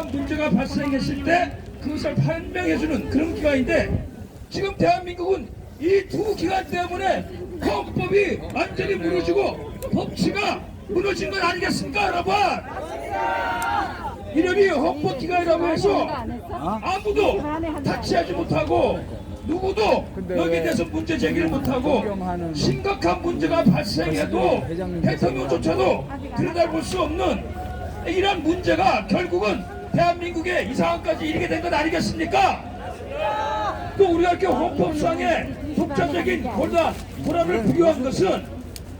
문제가 발생했을 때 그것을 판명해주는 그런 기관인데 지금 대한민국은 이 두 기관 때문에 헌법이 완전히 무너지고 법치가 무너진 건 아니겠습니까, 여러분? 이름이 헌법기관이라고 해서 아무도 타치하지 못하고 누구도 여기에 대해서 문제 제기를 못하고 심각한 문제가 발생해도 대통령조차도 들여다볼 수 없는 이런 문제가 결국은 대한민국의 이 상황까지 이르게 된 것 아니겠습니까? 또 우리가 이렇게 헌법상의 독자적인 권한을 부여한 것은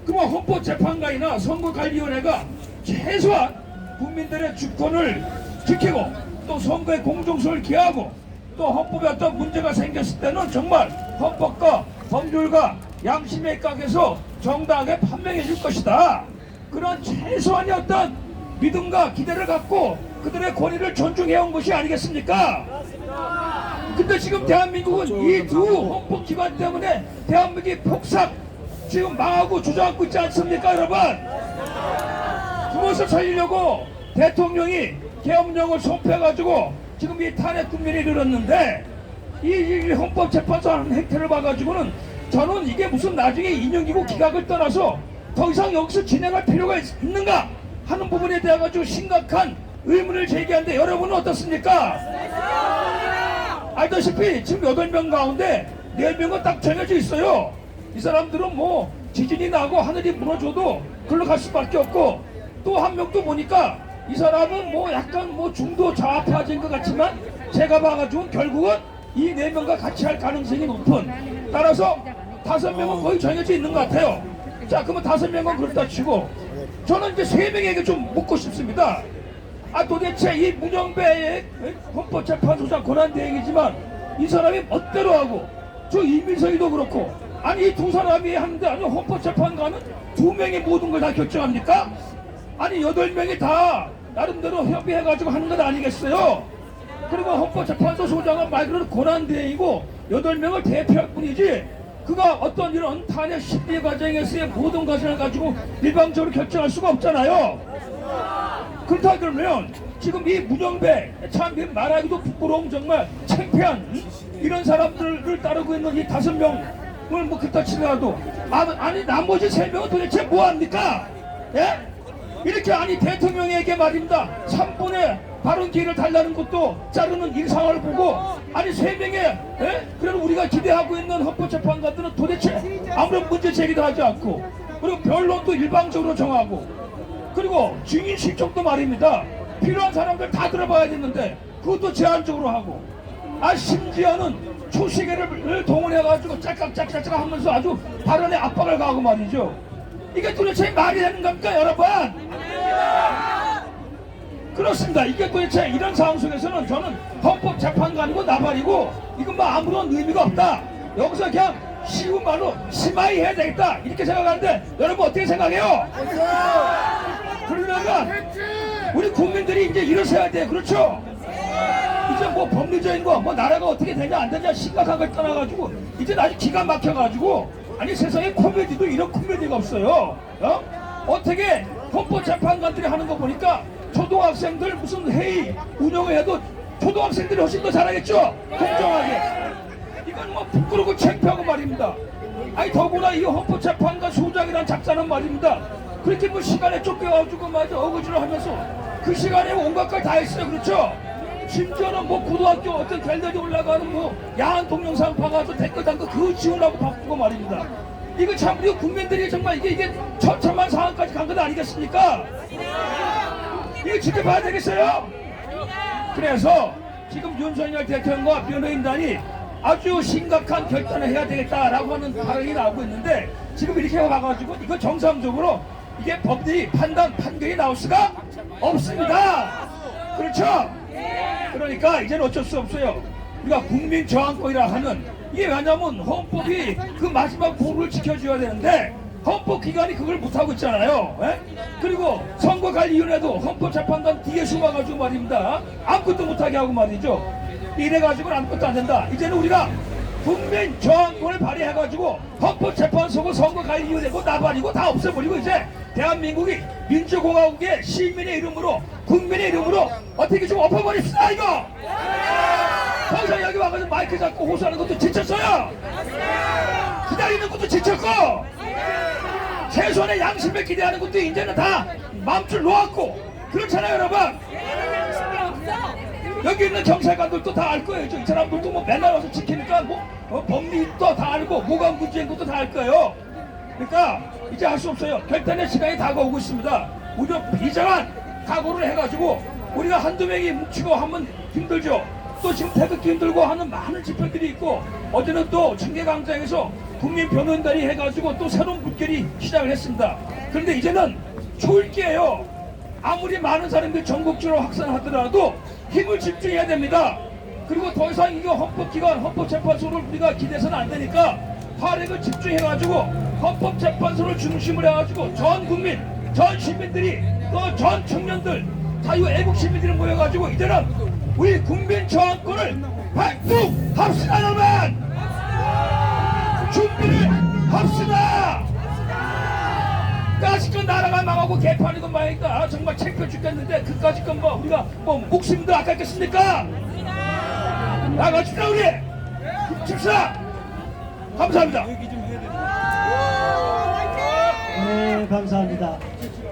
그만 헌법재판관이나 선거관리위원회가 최소한 국민들의 주권을 지키고 또 선거의 공정성을 기하고 또 헌법에 어떤 문제가 생겼을 때는 정말 헌법과 법률과 양심의 각에서 정당하게 판명해 줄 것이다. 그런 최소한의 어떤 믿음과 기대를 갖고 그들의 권위를 존중해온 것이 아니겠습니까? 근데 지금 대한민국은 이 두 헌법기관 때문에 대한민국이 폭삭 지금 망하고 주저앉고 있지 않습니까, 여러분? 그것을 살리려고 대통령이 계엄령을 선포해가지고 지금 이 탄핵 국면에 이르렀는데 이 헌법재판소 하는 행태를 봐가지고는 저는 이게 무슨 나중에 인용기구 기각을 떠나서 더 이상 여기서 진행할 필요가 있는가 하는 부분에 대해 가지고 심각한 의문을 제기하는데 여러분은 어떻습니까? 알다시피 지금 8명 가운데 4명은 딱 정해져 있어요. 이 사람들은 뭐 지진이 나고 하늘이 무너져도 글로 갈 수밖에 없고 또 한 명도 보니까 이 사람은 뭐 약간 뭐 중도 좌파진 것 같지만 제가 봐가지고 결국은 이 4명과 같이 할 가능성이 높은 따라서 5명은 거의 정해져 있는 것 같아요. 자 그러면 5명은 그렇다 치고 저는 이제 3명에게 좀 묻고 싶습니다. 도대체 이 문영배의 헌법재판소장 권한대행이지만 이 사람이 멋대로 하고 저 이민석이도 그렇고 아니 이 두 사람이 하는데 아니 헌법재판관은 2명이 모든 걸 다 결정합니까? 아니 8명이 다 나름대로 협의해가지고 하는 건 아니겠어요? 그리고 헌법재판소 소장은 말 그대로 권한대행이고 8명을 대표할 뿐이지 그가 어떤 이런 탄핵 심리 과정에서의 모든 것을 가지고 일방적으로 결정할 수가 없잖아요. 그렇다 그러면 지금 이 문영배 참 말하기도 부끄러운 정말 창피한 이런 사람들을 따르고 있는 이 5명을 뭐 그렇다 치더라도 아니 나머지 3명은 도대체 뭐합니까? 예? 이렇게 아니 대통령에게 말입니다 3분의 발언 기회를 달라는 것도 자르는 일상을 보고 아니 3명의 예? 그런 우리가 기대하고 있는 헌법재판관들은 도대체 아무런 문제 제기도 하지 않고 그리고 변론도 일방적으로 정하고 그리고 증인 실종도 말입니다 필요한 사람들 다 들어봐야겠는데 그것도 제한적으로 하고 심지어는 초시계를 동원해가지고 짝짝짝짝 하면서 아주 발언에 압박을 가하고 말이죠. 이게 도대체 말이 되는 겁니까 여러분? 그렇습니다. 이게 도대체 이런 상황 속에서는 저는 헌법재판관이고 나발이고 이건 뭐 아무런 의미가 없다. 여기서 그냥 쉬운 말로 심하이 해야 되겠다 이렇게 생각하는데 여러분 어떻게 생각해요? 그러려면 우리 국민들이 이제 일어서야 돼. 그렇죠? 이제 뭐 법률적인 거 뭐 나라가 어떻게 되냐 안 되냐 심각한 걸 떠나가지고 이제 아주 기가 막혀가지고 아니 세상에 코미디도 이런 코미디가 없어요. 어떻게 헌법재판관들이 하는 거 보니까 초등학생들 무슨 회의 운영을 해도 초등학생들이 훨씬 더 잘하겠죠? 공정하게. 이건 뭐 부끄럽고 창피하고 말입니다. 아니 더구나 이 헌법재판관 소장이라는 작자는 말입니다. 그렇게 뭐 시간에 쫓겨가지고 맞아 어거지로 하면서 그 시간에 온갖 걸 다 했어요. 그렇죠? 심지어는 뭐 고등학교 어떤 갤러리 올라가는 뭐 야한 동영상 봐가지고 댓글 단거 그거 지우려고 바꾸고 말입니다. 이거 참 우리 국민들이 정말 이게 처참한 상황까지 간 것 아니겠습니까? 이거 지켜봐야 되겠어요? 그래서 지금 윤석열 대통령과 변호인단이 아주 심각한 결단을 해야 되겠다라고 하는 발언이 나오고 있는데 지금 이렇게 와가지고 이거 정상적으로 이게 법리 판결이 나올 수가 없습니다. 그렇죠? 그러니까 이제는 어쩔 수 없어요. 우리가 국민 저항권이라 하는 이게 왜냐면 헌법이 그 마지막 보루를 지켜줘야 되는데 헌법기관이 그걸 못하고 있잖아요. 에? 그리고 선거관리위원회도 헌법재판관 뒤에 숨어가지고 말입니다 아무것도 못하게 하고 말이죠. 이래가지고는 아무것도 안 된다. 이제는 우리가 국민 저항권을 발휘해가지고 헌법재판소고 선거관리위원회고 나발이고 다 없애버리고 이제 대한민국이 민주공화국의 시민의 이름으로 국민의 이름으로 어떻게 좀 엎어버립시다 이거. 항상 여기 와가지고 마이크 잡고 호소하는 것도 지쳤어요. 기다리는 것도 지쳤고 최소한의 양심에 기대하는 것도 이제는 다 마음줄 놓았고 그렇잖아요 여러분. 여기 있는 경찰관들도 다 알 거예요. 이 사람들도 뭐 맨날 와서 지키니까 뭐 법리도 다 알고 보건구제인 것도 다 알 거예요. 그러니까 이제 할 수 없어요. 결단의 시간이 다가오고 있습니다. 우리가 비장한 각오를 해가지고 우리가 한두 명이 뭉치고 하면 힘들죠. 또 지금 태극기 힘들고 하는 많은 집회들이 있고 어제는 또 청계광장에서 국민병원단이 해가지고 또 새로운 물결이 시작을 했습니다. 그런데 이제는 초읽기예요. 아무리 많은 사람들이 전국적으로 확산하더라도 힘을 집중해야 됩니다. 그리고 더 이상 이거 헌법기관, 헌법재판소를 우리가 기대서는 안 되니까 화력을 집중해가지고 헌법재판소를 중심으로 해가지고 전 국민, 전 시민들이 또 전 청년들, 자유 애국 시민들이 모여가지고 이제는 우리 국민 저항권을 발동합시다 여러분! 준비를 합시다! 까짓 건 나라가 망하고 개판이고 말이니까 정말 창피해 죽겠는데 그까짓 건 뭐 우리가 뭐 목숨도 아깝겠습니까? 나가십시다 우리! 칩시다! 감사합니다. 네, 감사합니다.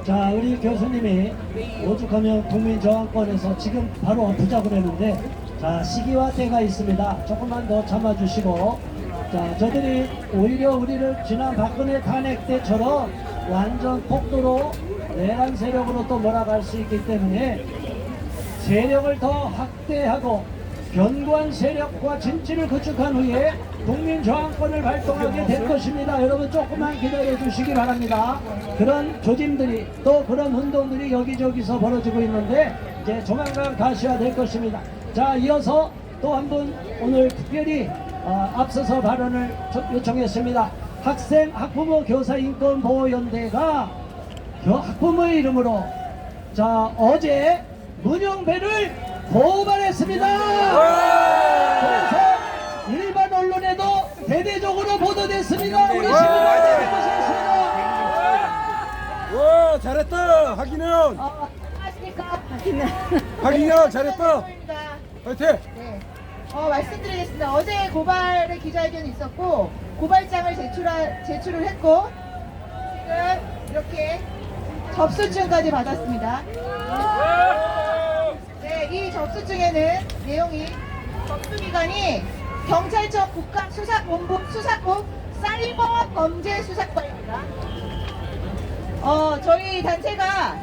자, 우리 교수님이 오죽하면 국민저항권에서 지금 바로 부작을 했는데 자, 시기와 때가 있습니다. 조금만 더 참아주시고 자, 저들이 오히려 우리를 지난 박근혜 탄핵 때처럼 완전 폭도로 내란 세력으로 또 몰아갈 수 있기 때문에 세력을 더 확대하고 견고한 세력과 진지를 구축한 후에 국민저항권을 발동하게 될 것입니다. 여러분 조금만 기다려 주시기 바랍니다. 그런 조짐들이 또 그런 운동들이 여기저기서 벌어지고 있는데 이제 조만간 가시화될 것입니다. 자, 이어서 또 한 분 오늘 특별히 앞서서 발언을 요청했습니다. 학생, 학부모, 교사 인권보호연대가 학부모의 이름으로 자, 어제 문영배를 고발했습니다. 그래서 일반 언론에도 대대적으로 보도됐습니다. 우리 시민들 고생했습니다. 와, 잘했다 하기는. 안녕하십니까. 하기는 잘했다. 화이팅. 네. 말씀드리겠습니다. 어제 고발의 기자회견이 있었고 고발장을 제출을 했고 지금 이렇게 접수증까지 받았습니다. 네, 이 접수증에는 내용이 접수기관이 경찰청 국가수사본부 수사국 사이버범죄수사과입니다. 저희 단체가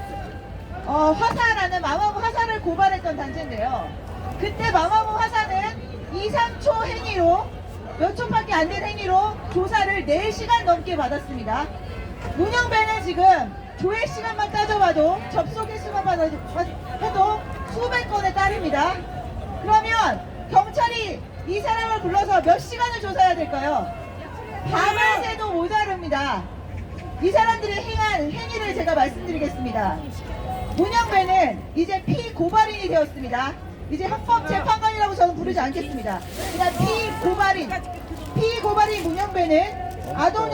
화사라는 마마무 화사를 고발했던 단체인데요. 그때 마마무 화사는 2, 3초 행위로 몇 초밖에 안 된 행위로 조사를 4시간 넘게 받았습니다. 문영배는 지금 조회 시간만 따져봐도 접속 횟수만 해도 수백 건에 따릅니다. 그러면 경찰이 이 사람을 불러서 몇 시간을 조사해야 될까요? 밤을 새도 모자릅니다. 이 사람들이 행한 행위를 제가 말씀드리겠습니다. 문영배는 이제 피고발인이 되었습니다. 이제 헌법재판관이라고 저는 부르지 않겠습니다. 그냥 피고발인 문영배는 아동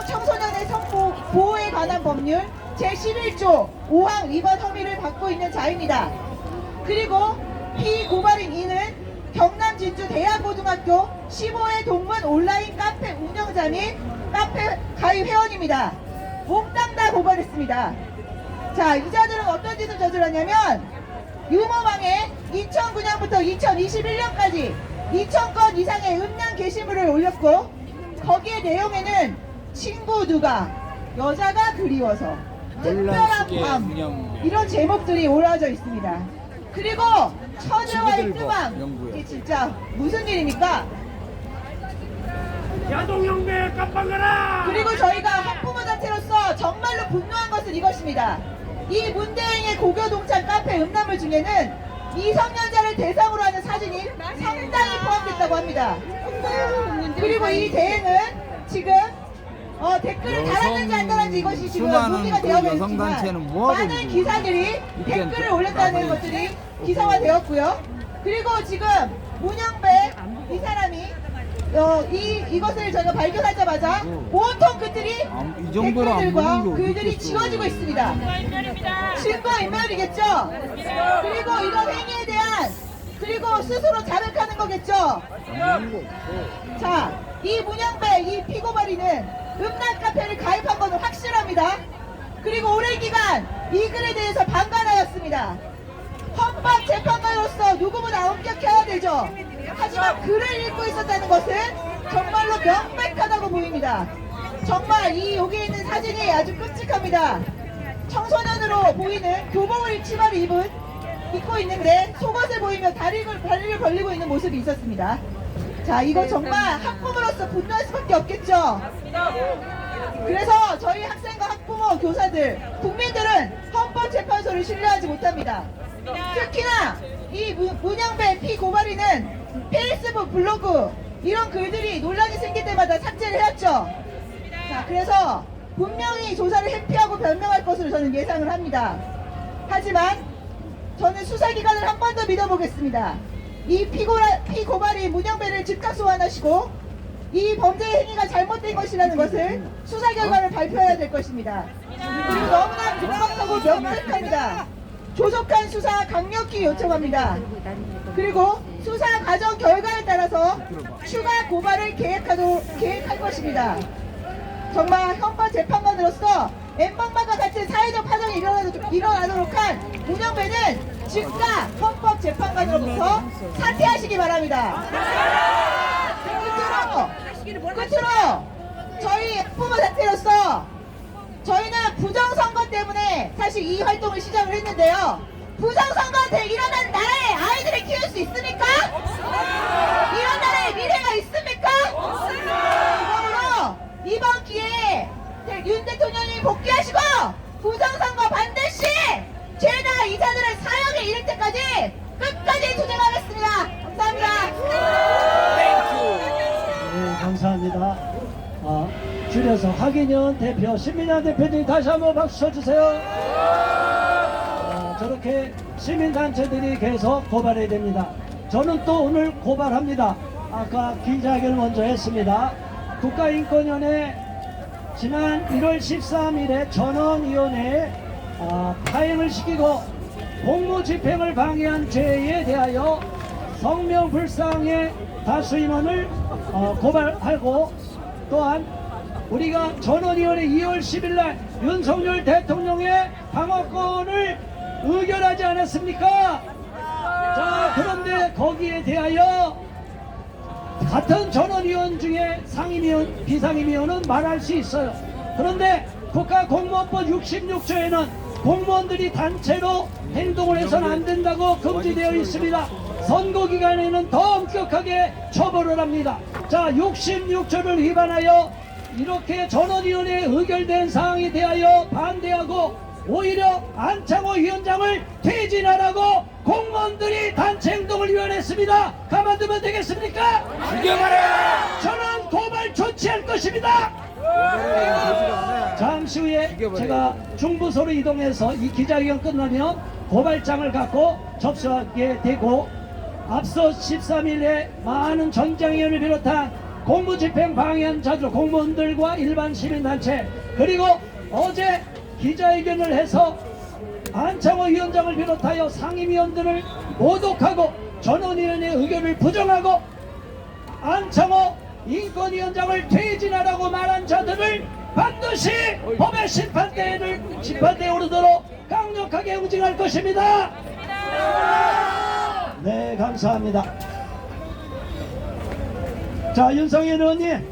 청소년의 성보호에 관한 법률 제11조 5항 위반 혐의를 받고 있는 자입니다. 그리고 피고발인 이는 경남 진주 대학고등학교 15회 동문 온라인 카페 운영자 및 카페 가입 회원입니다. 몽땅 다 고발했습니다. 자, 이 자들은 어떤 짓을 저질렀냐면 유머망에 2009년부터 2021년까지 2,000건 이상의 음란 게시물을 올렸고 거기에 내용에는 친구 누가 여자가 그리워서 특별한 밤 이런 제목들이 올라져 있습니다. 그리고 처제와의 뜨방 이게 진짜 무슨 일입니까? 야동영배 깜빡하라! 그리고 저희가 학부모단체로서 정말로 분노한 것은 이것입니다. 이 문대행의 고교동창 카페 음란물 중에는 미성년자를 대상으로 하는 사진이 상당히 포함됐다고 합니다. 그리고 이 대행은 지금 댓글을 달았는지 안 달았는지 이것이 지금 논의가 되어 있지만 많은 기사들이 댓글을 올렸다는 것들이 기사화되었고요. 그리고 지금 문영배 이 사람이 이것을 저희가 발견하자마자 온통 그들이 이 정도로 안 댓글들과 보는 게 글들이 어디 지워지고 있습니다. 증거 인멸이겠죠. 그리고 이런 행위에 대한 그리고 스스로 자백하는 거겠죠. 자, 이 문영배 이 피고발이는 음란 카페를 가입한 것은 확실합니다. 그리고 오랜 기간 이 글에 대해서 방관하였습니다. 헌법재판관으로서 누구보다 엄격해야 되죠. 하지만 글을 읽고 있었다는 것은 정말로 명백하다고 보입니다. 정말 이 여기 있는 사진이 아주 끔찍합니다. 청소년으로 보이는 교복을 치마를 입고 있는데 속옷을 보이며 다리를 벌리고 있는 모습이 있었습니다. 자, 이거 정말 학부모로서 분노할 수밖에 없겠죠. 그래서 저희 학생과 학부모, 교사들, 국민들은 헌법재판소를 신뢰하지 못합니다. 특히나 이 문영배 피고발인은 페이스북, 블로그 이런 글들이 논란이 생길 때마다 삭제를 해왔죠. 자, 그래서 분명히 조사를 회피하고 변명할 것으로 저는 예상을 합니다. 하지만 저는 수사기관을 한 번 더 믿어보겠습니다. 이 피고발인 문영배를 즉각 소환하시고 이 범죄 행위가 잘못된 것이라는 것을 수사 결과를 발표해야 될 것입니다. 그리고 너무나 급박하고 명백합니다. 조속한 수사 강력히 요청합니다. 그리고 수사 과정 결과에 따라서 추가 고발을 계획할 것입니다. 정말 헌법재판관으로서 엠번방과 같은 사회적 파동이 일어나도록 한 문영배는 즉각 헌법재판관으로부터 사퇴하시기 바랍니다. 끝으로 저희 학부모 단체로서 저희는 부정선거 때문에 사실 이 활동을 시작을 했는데요. 부정선거가 일어나는 나라에 아이들을 키울 수 있습니까? 이런 나라에 미래가 있습니까? 그러므로 이번 기회에 윤 대통령이 복귀하시고 부정선거 반드시 죄다 이자들을 사형에 이를 때까지 끝까지 투쟁하겠습니다. 감사합니다. 네, 감사합니다. 줄여서 하기년 대표, 신민환 대표님 다시 한번 박수 쳐주세요. 저렇게 시민단체들이 계속 고발해야 됩니다. 저는 또 오늘 고발합니다. 아까 기자회견을 먼저 했습니다. 국가인권위원회 지난 1월 13일에 전원위원회에 파행을 시키고 공무집행을 방해한 죄에 대하여 성명불상의 다수 인원을 고발하고 또한 우리가 전원위원회 2월 10일날 윤석열 대통령의 방어권을 의결하지 않았습니까? 자, 그런데 거기에 대하여 같은 전원위원 중에 상임위원, 비상임위원은 말할 수 있어요. 그런데 국가공무원법 66조에는 공무원들이 단체로 행동을 해서는 안 된다고 금지되어 있습니다. 선거기간에는 더 엄격하게 처벌을 합니다. 자, 66조를 위반하여 이렇게 전원위원회에 의결된 사항에 대하여 반대하고 오히려 안창호 위원장을 퇴진하라고 공무원들이 단체 행동을 위원했습니다. 가만두면 되겠습니까? 죽여버려! 저는 고발 조치할 것입니다. 잠시 후에 제가 중부소로 이동해서 이 기자회견 끝나면 고발장을 갖고 접수하게 되고 앞서 13일에 많은 전장위원을 비롯한 공무집행 방해한 자들, 공무원들과 일반 시민단체 그리고 어제 기자회견을 해서 안창호 위원장을 비롯하여 상임위원들을 모독하고 전원위원회 의견을 부정하고 안창호 인권위원장을 퇴진하라고 말한 자들을 반드시 법의 심판대에 오르도록 강력하게 응징할 것입니다. 네, 감사합니다. 자, 윤성현 의원님,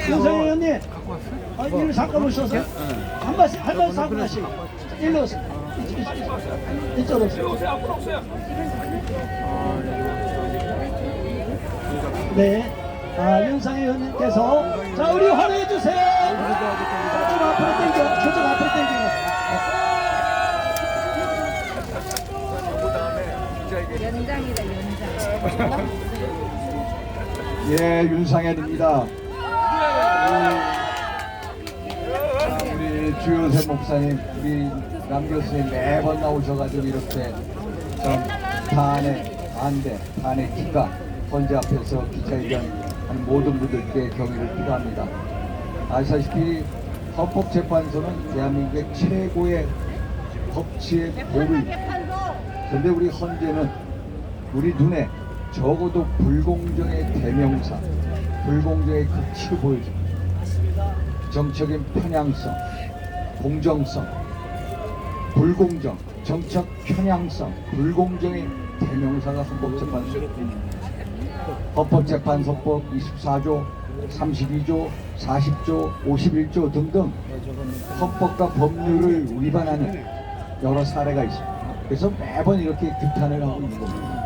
윤성현 의원님, 이리 잠깐 오셔서 한 말씀 하시. 일로 오세요. 이쪽으로 오세요. 앞으로 오세요. 네, 윤상현 의원님께서 자, 우리 환호해 주세요. 저쪽 앞으로 당겨, 저쪽 앞으로 당겨. 연장이다, 연장. 예, 윤상현입니다. 우리 주요세 목사님, 우리 남 교수님 매번 나오셔가지고 이렇게 참 탄핵 반대, 탄핵 기각 헌재 앞에서 기자회견하는 모든 분들께 경의를 표합니다. 아시다시피 헌법재판소는 대한민국의 최고의 법치의 보루입니다. 그런데 우리 헌재는 우리 눈에 적어도 불공정의 대명사, 불공정의 극치를 보여줍니다. 정적인 편향성, 공정성, 불공정, 정책 편향성, 불공정의 대명사가 헌법재판소입니다. 헌법재판소법 24조, 32조, 40조, 51조 등등 헌법과 법률을 위반하는 여러 사례가 있습니다. 그래서 매번 이렇게 규탄을 하고 있는 겁니다.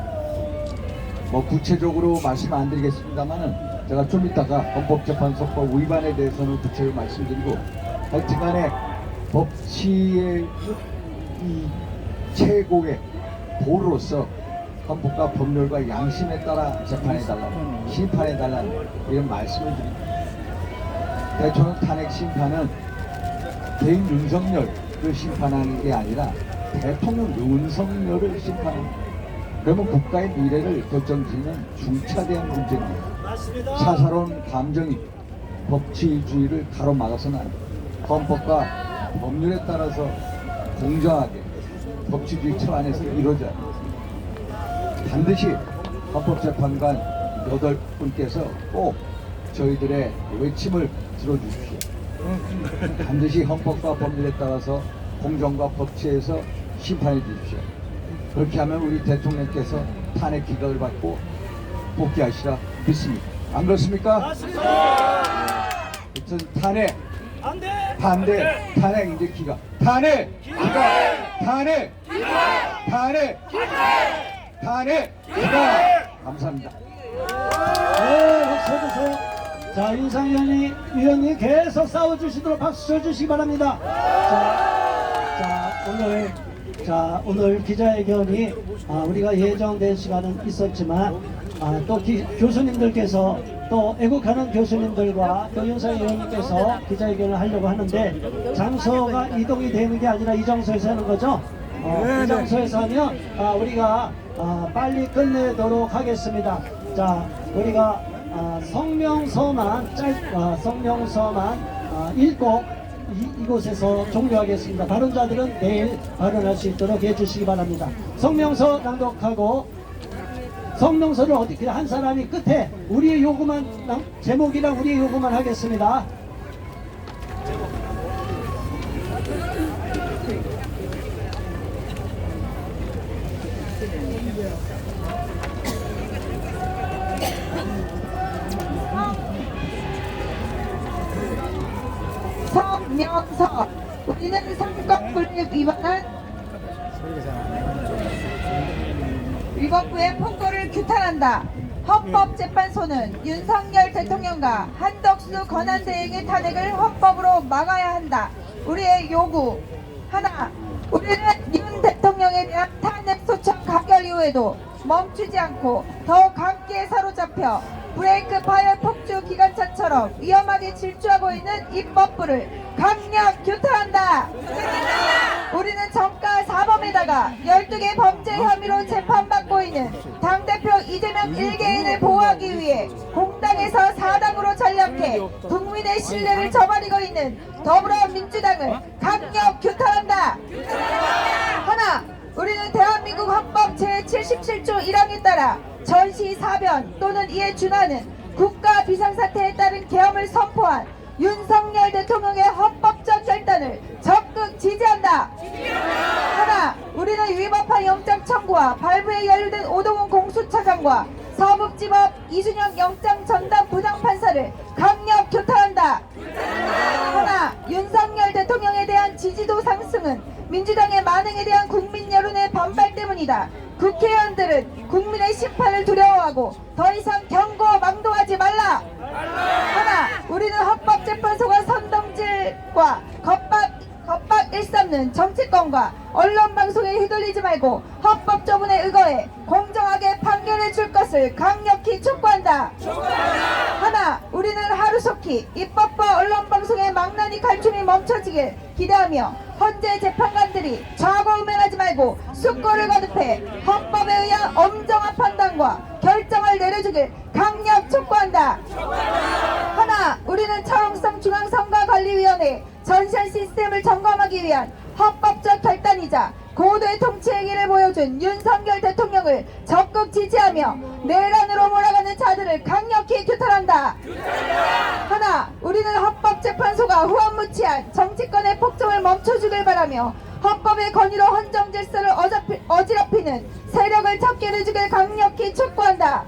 뭐 구체적으로 말씀 안 드리겠습니다만은 제가 좀 이따가 헌법재판소법 위반에 대해서는 구체적으로 말씀드리고, 하여튼간에 법치의 이 최고의 보루로서 헌법과 법률과 양심에 따라 재판해달라는, 심판해달라는 이런 말씀을 드립니다. 대통령 탄핵 심판은 개인 윤석열을 심판하는 게 아니라 대통령 윤석열을 심판합니다. 그러면 국가의 미래를 결정짓는 중차대한 문제입니다. 사사로운 감정이 법치주의를 가로막아서는 안 됩니다. 헌법과 법률에 따라서 공정하게 법치주의 틀 안에서 이루어져야 합니다. 반드시 헌법재판관 8분께서 꼭 저희들의 외침을 들어주십시오. 반드시 헌법과 법률에 따라서 공정과 법치에서 심판해 주십시오. 그렇게 하면 우리 대통령께서 탄핵 기각을 받고 복귀하시라 믿습니다. 안 그렇습니까? 맞습니다. 하여튼 탄핵 반대, 탄핵 이제 기각, 탄핵 기각, 탄핵 기각, 탄핵 기각, 탄핵 기각. 감사합니다. 네, 박수 쳐주세요. 자, 윤상현 의원님 계속 싸워주시도록 박수 쳐주시기 바랍니다. 오늘 기자회견이 우리가 예정된 시간은 있었지만 또 교수님들께서 또 애국하는 교수님들과 또 윤상현 의원님께서 기자회견을 하려고 하는데 장소가 이동이 되는 게 아니라 이 장소에서 하는 거죠. 이 장소에서 하면 우리가 빨리 끝내도록 하겠습니다. 자, 우리가 성명서만 읽고 이곳에서 종료하겠습니다. 발언자들은 내일 발언할 수 있도록 해주시기 바랍니다. 성명서 낭독하고, 성명서를 어떻게 한 사람이 끝에 우리의 요구만, 제목이랑 우리의 요구만 하겠습니다. 성명서. 우리는 선거법을 위반한 위법부의 폭로를 규탄한다. 헌법재판소는 윤석열 대통령과 한덕수 권한대행의 탄핵을 헌법으로 막아야 한다. 우리의 요구 하나, 우리는 윤 대통령에 대한 탄핵 소청 가결 이후에도 멈추지 않고 더욱 강기에 사로잡혀 브레이크 파이어 폭주 기관차처럼 위험하게 질주하고 있는 입법부를 강력 규탄한다. 우리는 정가 4범에다가 12개 범죄 혐의로 재판받고 있는 당대표 이재명 1개인을 보호하기 위해 공당에서 사당으로 전략해 국민의 신뢰를 저버리고 있는 더불어민주당을 강력 규탄한다. 하나, 우리는 대한민국 헌법 제77조 1항에 따라 전시사변 또는 이에 준하는 국가 비상사태에 따른 계엄을 선포한 윤석열 대통령의 헌법적 결단을 적극 지지한다. 하나, 우리는 위법한 영장 청구와 발부에 연루된 오동훈 공수처장과 서북지법 이준영 영장 전담 부장판사를 강력 규탄한다. 하나, 윤석열 대통령에 대한 지지도 상승은 민주당의 만행에 대한 국민 여론의 반발 때문이다. 국회의원들은 국민의 심판을 두려워하고 더 이상 경고망도하지 말라. 하나, 우리는 헌법재판소가 선동질과 겁박 일삼는 정치권과 언론방송에 휘둘리지 말고 헌법 조문에 의거해 공정하게 판결해 줄 것을 강력히 촉구한다. 하나, 우리는 하루속히 입법과 언론방송의 망나니 갈춤이 멈춰지길 기대하며 헌재 재판관들이 좌고우면하지 말고 숙고를 거듭해 헌법에 의한 엄정한 판단과 결정을 내려주길 지켜주길 강력 촉구한다. 하나, 우리는 차홍성 중앙선거관리위원회 전산 시스템을 점검하기 위한 헌법적 결단이자 고도의 통치행위를 보여준 윤석열 대통령을 적극 지지하며 내란으로 몰아가는 자들을 강력히 규탄한다. 하나, 우리는 헌법재판소가 후원무치한 정치권의 폭정을 멈춰주길 바라며 헌법의 권위로 헌정 질서를 어지럽히는 세력을 척결해주길 강력히 촉구한다.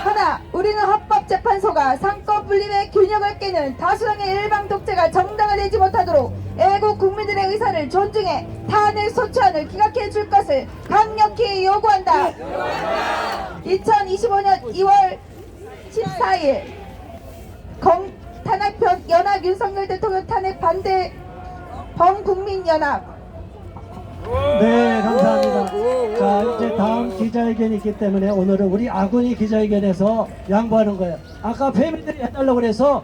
하나, 우리는 헌법재판소가 상권 분립의 균형을 깨는 다수당의 일방 독재가 정당화되지 못하도록 애국 국민들의 의사를 존중해 탄핵 소추안을 기각해 줄 것을 강력히 요구한다. 2025년 2월 14일 탄핵 연합 윤석열 대통령 탄핵 반대 범국민연합. 네, 감사합니다. 자, 이제 다음 기자회견이 있기 때문에 오늘은 우리 아군이 기자회견에서 양보하는 거예요. 아까 페미들이 해달라고 그래서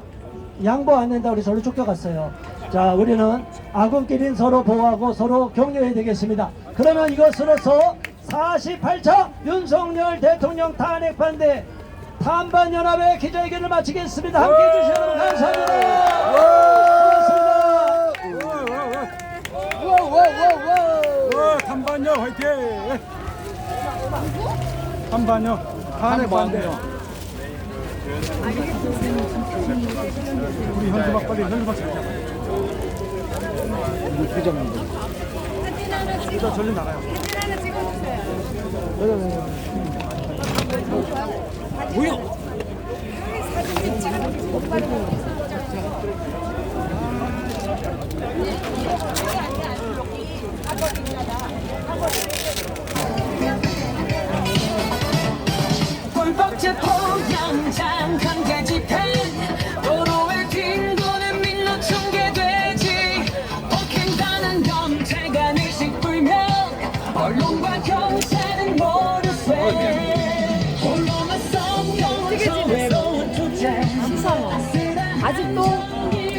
양보 안 된다고 그래서 저를 쫓겨갔어요. 자, 우리는 아군끼리는 서로 보호하고 서로 격려해야 되겠습니다. 그러면 이것으로서 48차 윤석열 대통령 탄핵 반대 탄반연합의 기자회견을 마치겠습니다. 함께해 주셔서 여러분 감사합니다. 고맙습니다. 탄반요 화이팅! 탄반요 탄핵 반대. 우리 현수막 빨리 현수막 잘 잡아요. 사진 하나 찍어. 저 절로 나가요. 사진 하나 찍어주세요. 뭐요? 사진 찍어. 오빠를 불법체포 영장 강제 집행 도로에 빈도는 밀로 중계되지 폭행당한 검찰관 의식불명 언론과 경찰은 모르쇠 홀로만 썩 외로운 주제 아직도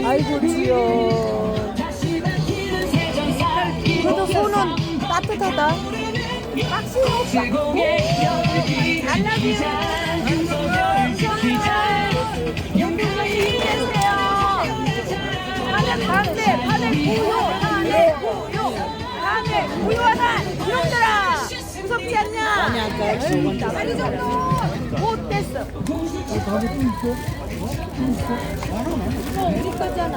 아이고 귀여워. 그래도 손은 따뜻하다. 제공의 열기 기자 윤석열 기자 용감히 힘내세요. 탄핵 반대, 탄핵 무효, 탄핵 무효, 탄핵 무효하다. 이놈들아, 무섭지 않냐? 다리 정도 못됐어. 우리 거잖아.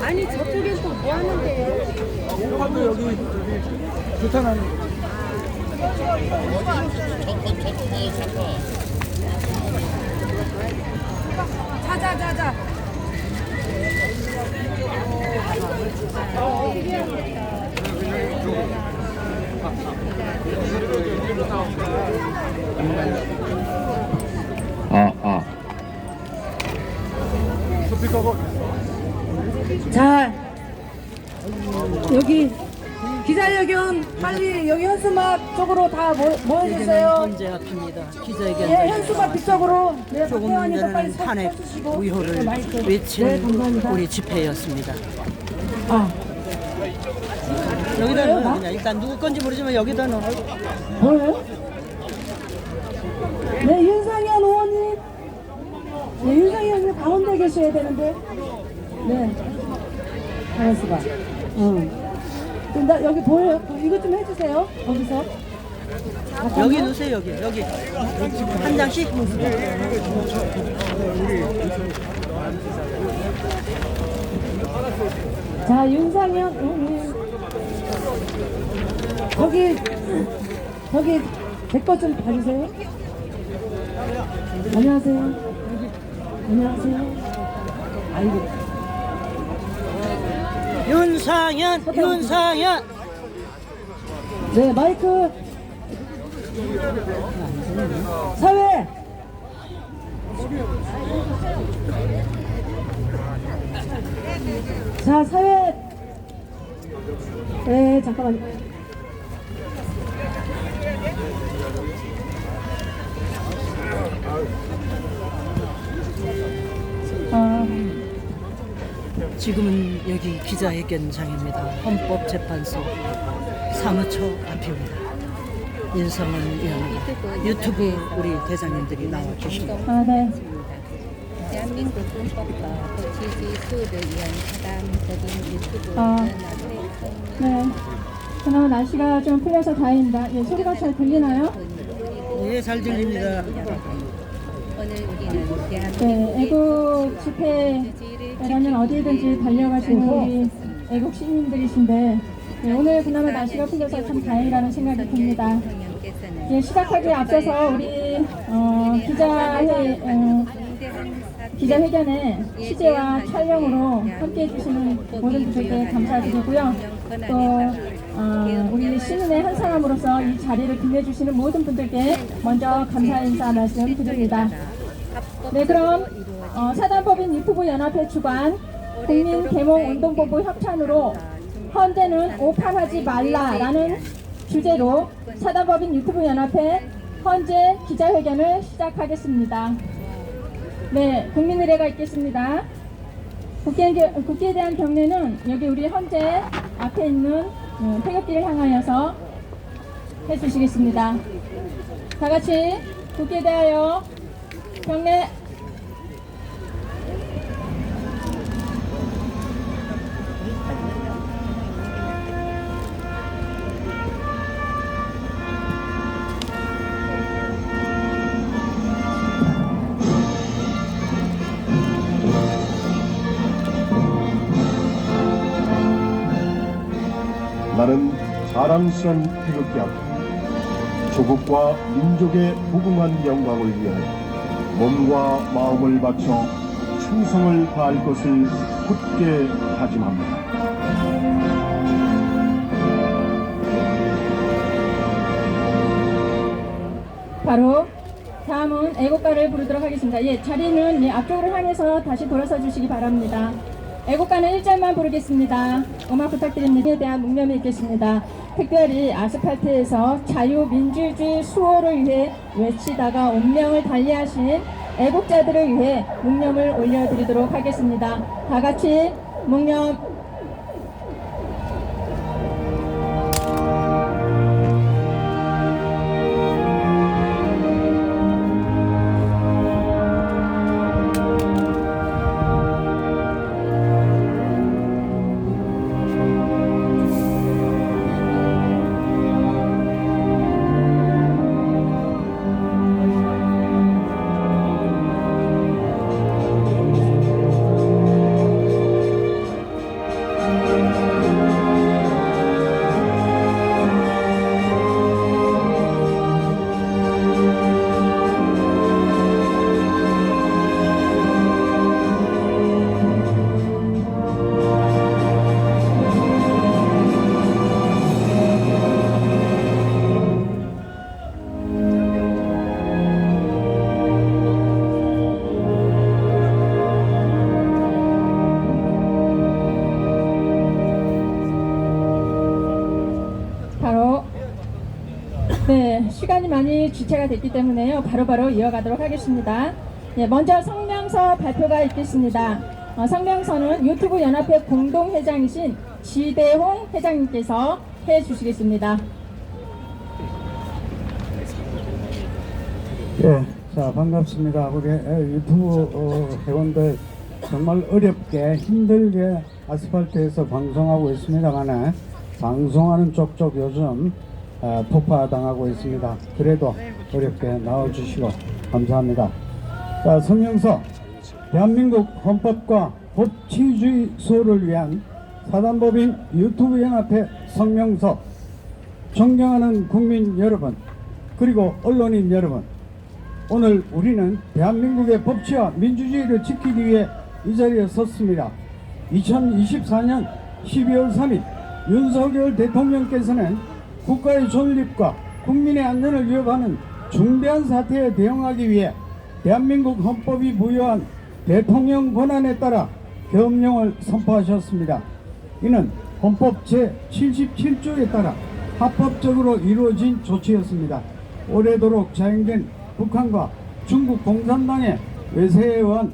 아니 저쪽엔 또 뭐 하는데요? 이것도 여기 규탄하는. 자자자자. 자, 여기 기자회견 빨리 여기 현수막 쪽으로 다 모여주세요. 현재 앞입니다. 기자회견 예, 현수막 뒤쪽으로. 네, 조금 박태환이도 빨리 전에는 탄핵 서주시고. 우효를 네, 마이크. 외친 네, 감사합니다. 우리 집회였습니다. 아, 여기다 그래요? 넣어요. 그냥 일단 누구 건지 모르지만 여기다 넣어. 뭐예요? 네, 윤상현 의원님. 네, 윤상현 의원님 가운데 계셔야 되는데. 네. 가만있어 봐. 나 여기 보여요? 이거 좀 해주세요. 거기서. 여기 넣으세요. 여기 한 장씩. 자, 윤상현 의원님. 거기 제 거 좀 봐주세요. 안녕하세요. 안녕하세요. 아이고. 윤상현. 네, 마이크. 사회. 자, 사회. 네, 잠깐만요. 지금은 여기 기자회견장입니다. 헌법재판소 사무처 앞입니다. 윤성원 의원, 유튜브 우리 대장님들이 나와 계십니다. 네. 대한민국 헌법과 법치주의 수호를 위한 사람적인 유튜브 아. 연합회 네. 그나마 날씨가 좀 풀려서 다행입니다. 예, 소리가 잘 들리나요? 예, 잘 들립니다. 오늘 우리는 대한민국 네, 애국 집회라면 어디든지 달려가시는 우리 애국 시민들이신데 네, 오늘 그나마 날씨가 풀려서 참 다행이라는 생각이 듭니다. 예, 시작하기에 앞서서 우리 기자회견에 취재와 촬영으로 함께해 주시는 모든 분들께 감사드리고요. 또 우리 시민의 한 사람으로서 이 자리를 빛내주시는 모든 분들께 먼저 감사 인사 말씀드립니다. 네, 그럼 사단법인 유튜브 연합회 주관 국민계몽운동본부 협찬으로 헌재는 오판하지 말라라는 주제로 사단법인 유튜브 연합회 헌재 기자회견을 시작하겠습니다. 네, 국민의례가 있겠습니다. 국기에 대한 경례는 여기 우리 헌재 앞에 있는 태극기를 향하여서 해주시겠습니다. 다 같이 국기에 대하여 경례. 나는 자랑스런 태극기 앞에 조국과 민족의 무궁한 영광을 위하여 몸과 마음을 바쳐 충성을 다할 것을 굳게 다짐합니다. 바로 다음은 애국가를 부르도록 하겠습니다. 예, 자리는 앞쪽으로 향해서 다시 돌아서 주시기 바랍니다. 애국가는 1절만 부르겠습니다. 음악 부탁드립니다. 에 대한 묵념이 있겠습니다. 특별히 아스팔트에서 자유민주주의 수호를 위해 외치다가 운명을 달리하신 애국자들을 위해 묵념을 올려드리도록 하겠습니다. 다 같이 묵념. 네, 시간이 많이 지체가 됐기 때문에요. 바로바로 이어가도록 하겠습니다. 네, 먼저 성명서 발표가 있겠습니다. 성명서는 유튜브 연합회 공동회장이신 지대홍 회장님께서 해주시겠습니다. 예, 자 반갑습니다. 우리 유튜브 회원들 정말 어렵게 힘들게 아스팔트에서 방송하고 있습니다만 방송하는 쪽쪽 요즘 폭파당하고 있습니다. 그래도 어렵게 나와주시고 감사합니다. 자, 성명서 대한민국 헌법과 법치주의 수호를 위한 사단법인 유튜브 연합회 성명서. 존경하는 국민 여러분 그리고 언론인 여러분, 오늘 우리는 대한민국의 법치와 민주주의를 지키기 위해 이 자리에 섰습니다. 2024년 12월 3일 윤석열 대통령께서는 국가의 존립과 국민의 안전을 위협하는 중대한 사태에 대응하기 위해 대한민국 헌법이 부여한 대통령 권한에 따라 계엄령을 선포하셨습니다. 이는 헌법 제77조에 따라 합법적으로 이루어진 조치였습니다. 오래도록 자행된 북한과 중국 공산당의 외세에 의한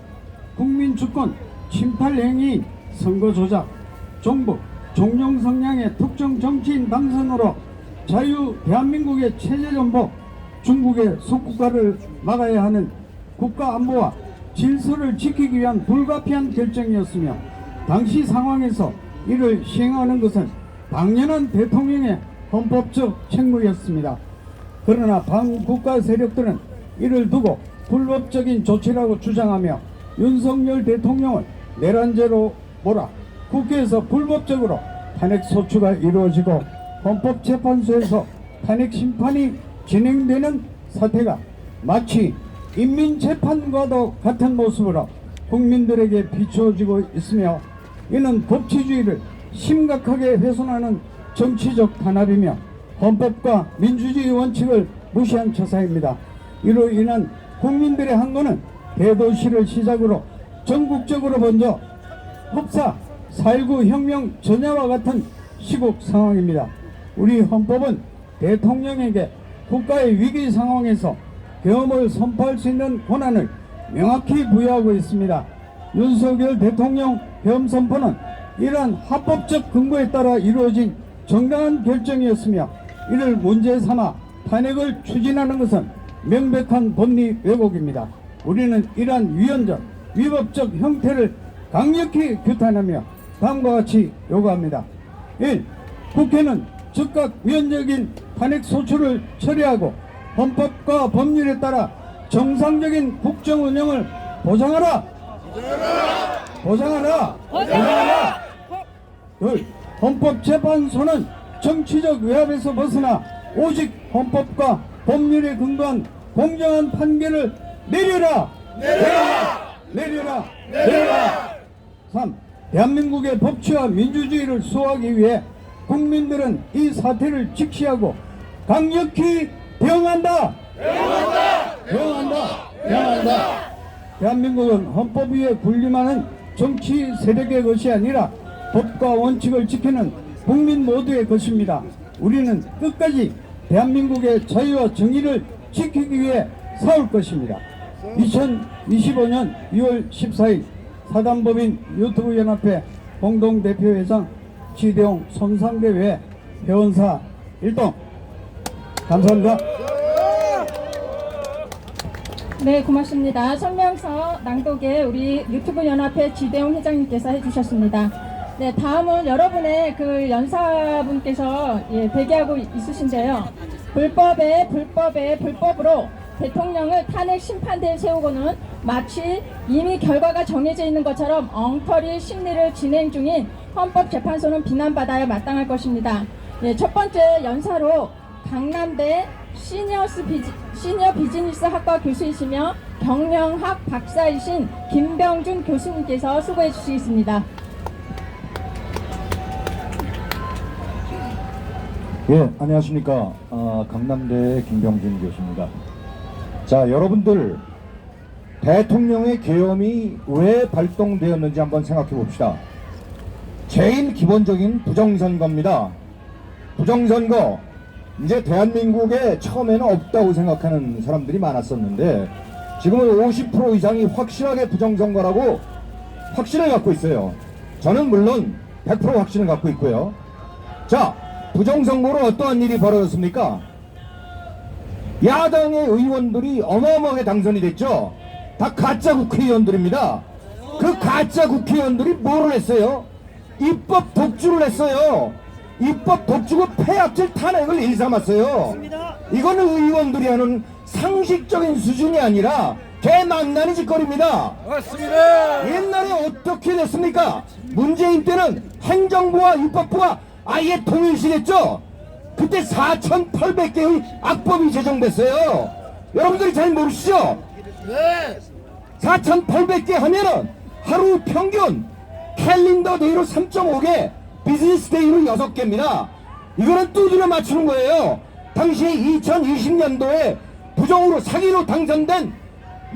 국민주권 침탈 행위인 선거 조작, 종북, 종용 성향의 특정 정치인 당선으로 자유 대한민국의 체제 전복, 중국의 속국가를 막아야 하는 국가 안보와 질서를 지키기 위한 불가피한 결정이었으며 당시 상황에서 이를 시행하는 것은 당연한 대통령의 헌법적 책무였습니다. 그러나 반국가 세력들은 이를 두고 불법적인 조치라고 주장하며 윤석열 대통령을 내란죄로 몰아 국회에서 불법적으로 탄핵 소추가 이루어지고 헌법재판소에서 탄핵 심판이 진행되는 사태가 마치 인민재판과도 같은 모습으로 국민들에게 비추어지고 있으며 이는 법치주의를 심각하게 훼손하는 정치적 탄압이며 헌법과 민주주의 원칙을 무시한 처사입니다. 이로 인한 국민들의 항거는 대도시를 시작으로 전국적으로 번져 흡사 4.19 혁명 전야와 같은 시국 상황입니다. 우리 헌법은 대통령에게 국가의 위기 상황에서 계엄을 선포할 수 있는 권한을 명확히 부여하고 있습니다. 윤석열 대통령 계엄 선포는 이러한 합법적 근거에 따라 이루어진 정당한 결정이었으며 이를 문제 삼아 탄핵을 추진하는 것은 명백한 법리 왜곡입니다. 우리는 이러한 위헌적, 위법적 형태를 강력히 규탄하며 다음과 같이 요구합니다. 1. 국회는 즉각 위헌적인 탄핵 소추를 처리하고 헌법과 법률에 따라 정상적인 국정 운영을 보장하라. 보장하라. 보장하라. 2. 헌법재판소는 정치적 외압에서 벗어나 오직 헌법과 법률에 근거한 공정한 판결을 내려라. 내려라. 3. 대한민국의 법치와 민주주의를 수호하기 위해 국민들은 이 사태를 직시하고 강력히 대응한다. 대한민국은 헌법 위에 군림하는 정치 세력의 것이 아니라 법과 원칙을 지키는 국민 모두의 것입니다. 우리는 끝까지 대한민국의 자유와 정의를 지키기 위해 싸울 것입니다. 2025년 2월 14일 사단법인 유튜브 연합회 공동대표회장 지대용 손상대회 회원사 1동. 감사합니다. 네, 고맙습니다. 성명서 낭독에 우리 유튜브 연합회 지대용 회장님께서 해주셨습니다. 네, 다음은 여러분의 그 연사분께서 대기하고 있으신데요. 불법으로 대통령을 탄핵 심판대에 세우고는 마치 이미 결과가 정해져 있는 것처럼 엉터리 심리를 진행 중인 헌법재판소는 비난받아야 마땅할 것입니다. 첫 번째 연사로 강남대 시니어 비즈니스 학과 교수이시며 경영학 박사이신 김병준 교수님께서 수고해 주시겠습니다. 예, 안녕하십니까. 강남대 김병준 교수입니다. 자, 여러분들 대통령의 계엄이 왜 발동되었는지 한번 생각해 봅시다. 제일 기본적인 부정선거입니다. 부정선거. 이제 대한민국에 처음에는 없다고 생각하는 사람들이 많았었는데 지금은 50% 이상이 확실하게 부정선거라고 확신을 갖고 있어요. 저는 물론 100% 확신을 갖고 있고요. 자, 부정선거로 어떠한 일이 벌어졌습니까? 야당의 의원들이 어마어마하게 당선이 됐죠. 다 가짜 국회의원들입니다. 그 가짜 국회의원들이 뭐를 했어요? 입법 독주를 했어요. 입법 독주고 폐악질 탄핵을 일삼았어요. 이거는 의원들이 하는 상식적인 수준이 아니라 개망나니 짓거리입니다. 맞습니다. 옛날에 어떻게 됐습니까? 문재인 때는 행정부와 입법부가 아예 통일시됐죠. 그때 4,800개의 악법이 제정됐어요. 여러분들이 잘 모르시죠? 네. 4,800개 하면은 하루 평균 캘린더 데이로 3.5개, 비즈니스 데이로 6개입니다. 이거는 두드려 맞추는 거예요. 당시 2020년도에 부정으로 사기로 당선된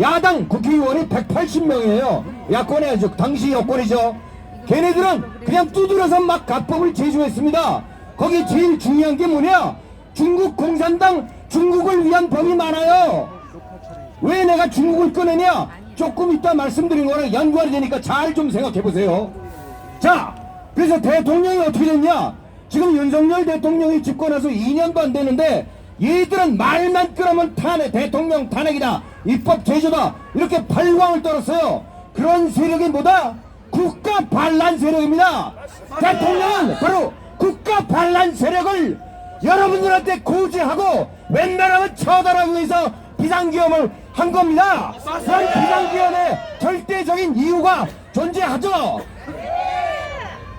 야당 국회의원이 180명이에요. 야권의 당시 여권이죠. 걔네들은 그냥 두드려서 막 가법을 제조했습니다. 거기 제일 중요한 게 뭐냐? 중국 공산당, 중국을 위한 법이 많아요. 왜 내가 중국을 꺼내냐? 조금 이따 말씀드린 거랑 연관이 되니까 잘 좀 생각해 보세요. 자, 그래서 대통령이 어떻게 됐냐? 지금 윤석열 대통령이 집권해서 2년도 안 되는데 얘들은 말만 끊으면 탄핵, 대통령 탄핵이다, 입법 제조다, 이렇게 발광을 떨었어요. 그런 세력이 뭐다? 국가 반란 세력입니다. 대통령은 바로 국가 반란 세력을 여러분들한테 고지하고 웬만하면 처단하기 위해서 비상기업을 한 겁니다. 그런 비상기업의 절대적인 이유가 존재하죠.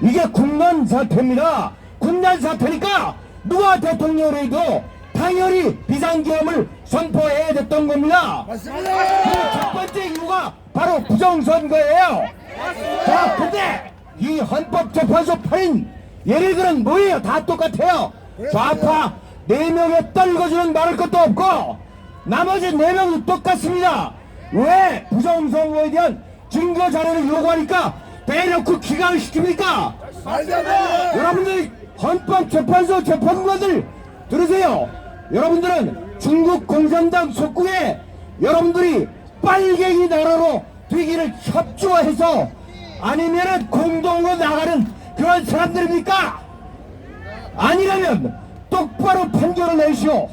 이게 국난 사태입니다. 국난 사태니까 누가 대통령을 해도 당연히 비상기업을 선포해야 됐던 겁니다. 그 첫 번째 이유가 바로 부정선거예요. 자, 근데 이 헌법재판소 파인 얘네들은 뭐예요? 다 똑같아요. 좌파 4명에 떨궈주는 말할 것도 없고 나머지 4명도 똑같습니다. 왜 부정선거에 대한 증거 자료를 요구하니까 대놓고 기각을 시킵니까? 여러분들 헌법재판소 재판관들 들으세요. 여러분들은 중국 공산당 속국에 여러분들이 빨갱이 나라로 되기를 협조해서 아니면은 공동으로 나가는 그런 사람들입니까? 아니라면 똑바로 판결을 내시오.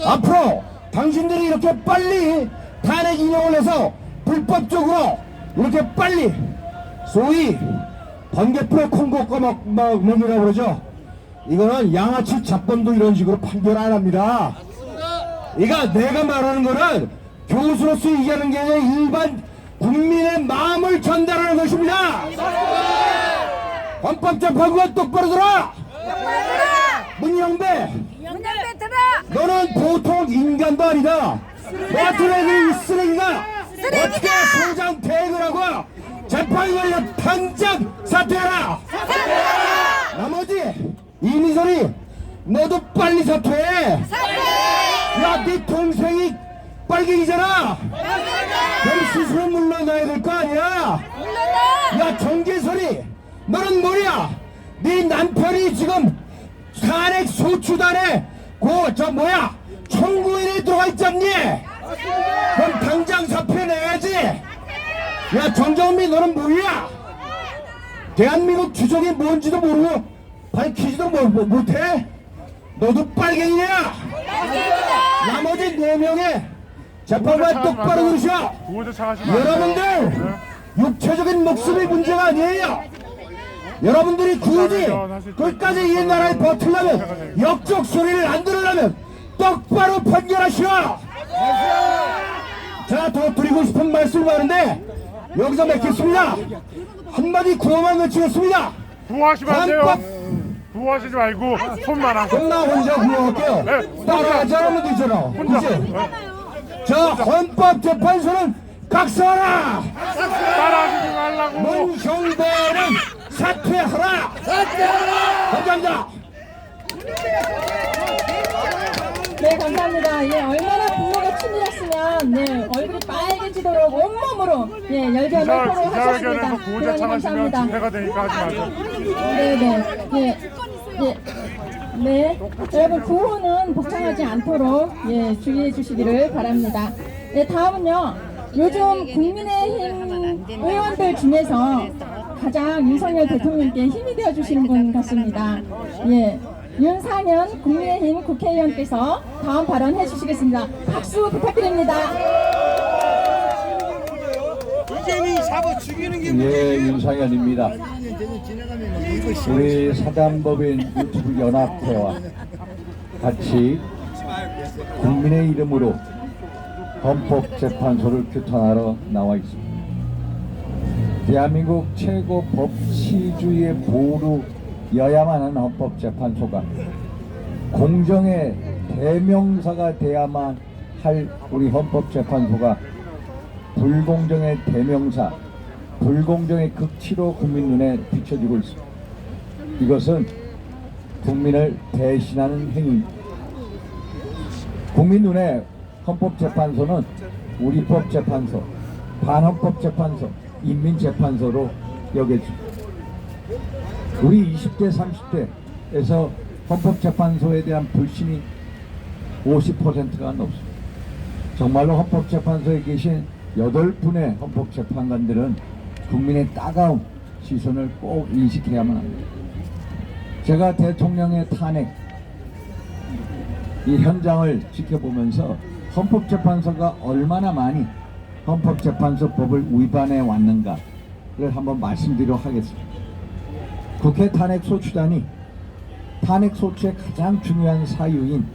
앞으로 당신들이 이렇게 빨리 탄핵 인용을 해서 불법적으로 이렇게 빨리 소위 번개풀에 콩고 꺼먹이라고 그러죠. 이거는 양아치 잡범도 이런 식으로 판결 안 합니다. 이거 내가 말하는 거는 교수로서 얘기하는 게 아니라 일반 국민의 마음을 전달하는 것입니다. 헌법재판관 똑바로 들어! 문영배! 너는 보통 인간도 아니다. 너 같은 애들이 이 쓰레기가 어떻게 소장 퇴행을 하고 재판관을 당장 사퇴하라! 나머지 이미선이 너도 빨리 사퇴해! 야, 네 동생이 빨갱이잖아! 그럼 스스로 물러나야 될 거 아니야? 야, 정계설이 너는 뭐냐? 네 남편이 지금 탄핵 소추단에 청구인에 들어가 있잖니? 그럼 당장 사퇴 내야지. 야, 정정미 너는 뭐야? 대한민국 주적이 뭔지도 모르고 밝히지도 못해? 너도 빨갱이냐? 나머지 4명의 재판관 똑바로 들으셔. 여러분들 육체적인 목숨이 문제가 아니에요. 여러분들이 굳이 끝까지 이 나라에 버틸려면, 역적 소리를 안 들으려면 똑바로 판결하시오. 자, 더 드리고 싶은 말씀이 많은데 여기서 맺겠습니다. 한마디 구호만 외치겠습니다. 구호하시면 안 돼요. 구호하시지 말고 손만 하고. 나 혼자 구호할게요. 따라하지 않으면 되잖아. 그치? 자, 헌법재판소는 각서하라. 따라하시지 말라고. 문형배는 사퇴하라. 감사합니다. 네, 감사합니다. 예, 얼마나 분노가 치밀었으면, 네, 얼굴이 빨개지도록 온몸으로, 예, 열변을 토로하셨습니다. 기자회견에서 구호자 창하시면 감사합니다. 집회가 되니까 하지 마세요. 네네. 예. 예. 네. 여러분, 구호는 복창하지 않도록, 예, 주의해 주시기를 바랍니다. 네, 다음은요. 요즘 국민의힘 의원들 중에서 가장 윤석열 대통령께 힘이 되어 주시는 분 같습니다. 예. 윤상현 국민의힘 국회의원께서 다음 발언해 주시겠습니다. 박수 부탁드립니다. 예, 윤상현입니다. 우리 사단법인 유튜브 연합회와 같이 국민의 이름으로 헌법재판소를 규탄하러 나와 있습니다. 대한민국 최고 법치주의의 보루여야만 하는 헌법재판소가 공정의 대명사가 돼야만 할 우리 헌법재판소가 불공정의 대명사, 불공정의 극치로 국민 눈에 비춰지고 있습니다. 이것은 국민을 배신하는 행위입니다. 국민 눈에 헌법재판소는 우리법재판소, 반헌법재판소, 인민재판소로 여겨집니다. 우리 20대, 30대에서 헌법재판소에 대한 불신이 50%가 넘습니다. 정말로 헌법재판소에 계신 8분의 헌법재판관들은 국민의 따가운 시선을 꼭 인식해야만 합니다. 제가 대통령의 탄핵 이 현장을 지켜보면서 헌법재판소가 얼마나 많이 헌법재판소법을 위반해 왔는가를 한번 말씀드리도록 하겠습니다. 국회 탄핵소추단이 탄핵소추의 가장 중요한 사유인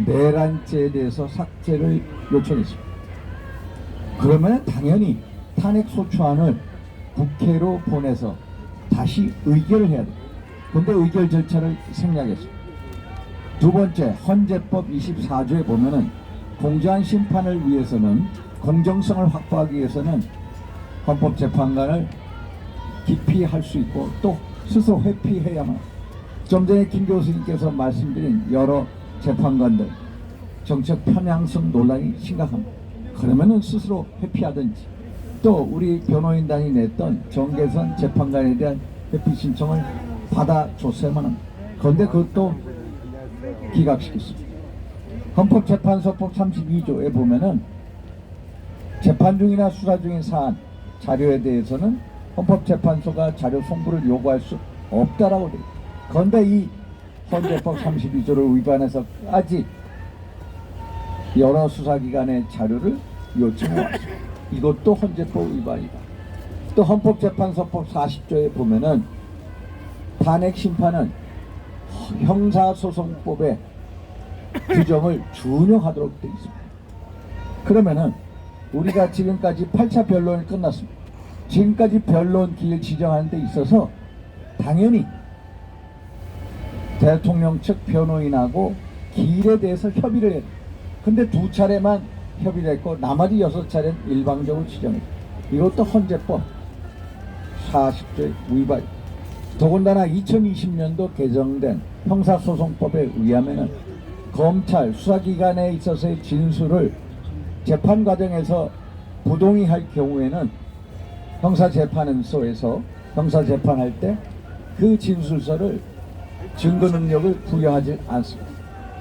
내란죄에 대해서 삭제를 요청했습니다. 그러면 당연히 탄핵소추안을 국회로 보내서 다시 의결을 해야 됩니다. 근데 의결 절차를 생략했습니다. 두 번째, 헌재법 24조에 보면은 공정한 심판을 위해서는 공정성을 확보하기 위해서는 헌법재판관을 기피할 수 있고 또 스스로 회피해야만. 좀 전에 김 교수님께서 말씀드린 여러 재판관들 정책 편향성 논란이 심각합니다. 그러면은 스스로 회피하든지 또 우리 변호인단이 냈던 정계선 재판관에 대한 회피 신청을 받아줬어야만 합니다. 그런데 그것도 기각시켰습니다. 헌법재판소법 32조에 보면은 재판 중이나 수사 중인 사안 자료에 대해서는 헌법재판소가 자료 송부를 요구할 수 없다라고 되어 있습니다. 그런데 이 헌재법 32조를 위반해서까지 여러 수사기관의 자료를 요청해 왔습니다. 이것도 헌재법 위반이다. 또 헌법재판소법 40조에 보면은 탄핵 심판은 형사소송법의 규정을 준용하도록 되어 있습니다. 그러면은 우리가 지금까지 8차 변론이 끝났습니다. 지금까지 변론 기일 지정하는 데 있어서 당연히 대통령 측 변호인하고 기일에 대해서 협의를 해요. 근데 2차례만 협의를 했고 나머지 6차례는 일방적으로 지정했어요. 이것도 헌재법 40조의 위반입니다. 더군다나 2020년도 개정된 형사소송법에 의하면은 검찰 수사기관에 있어서의 진술을 재판 과정에서 부동의할 경우에는 형사재판소에서 형사재판할 때 그 진술서를 증거 능력을 부여하지 않습니다.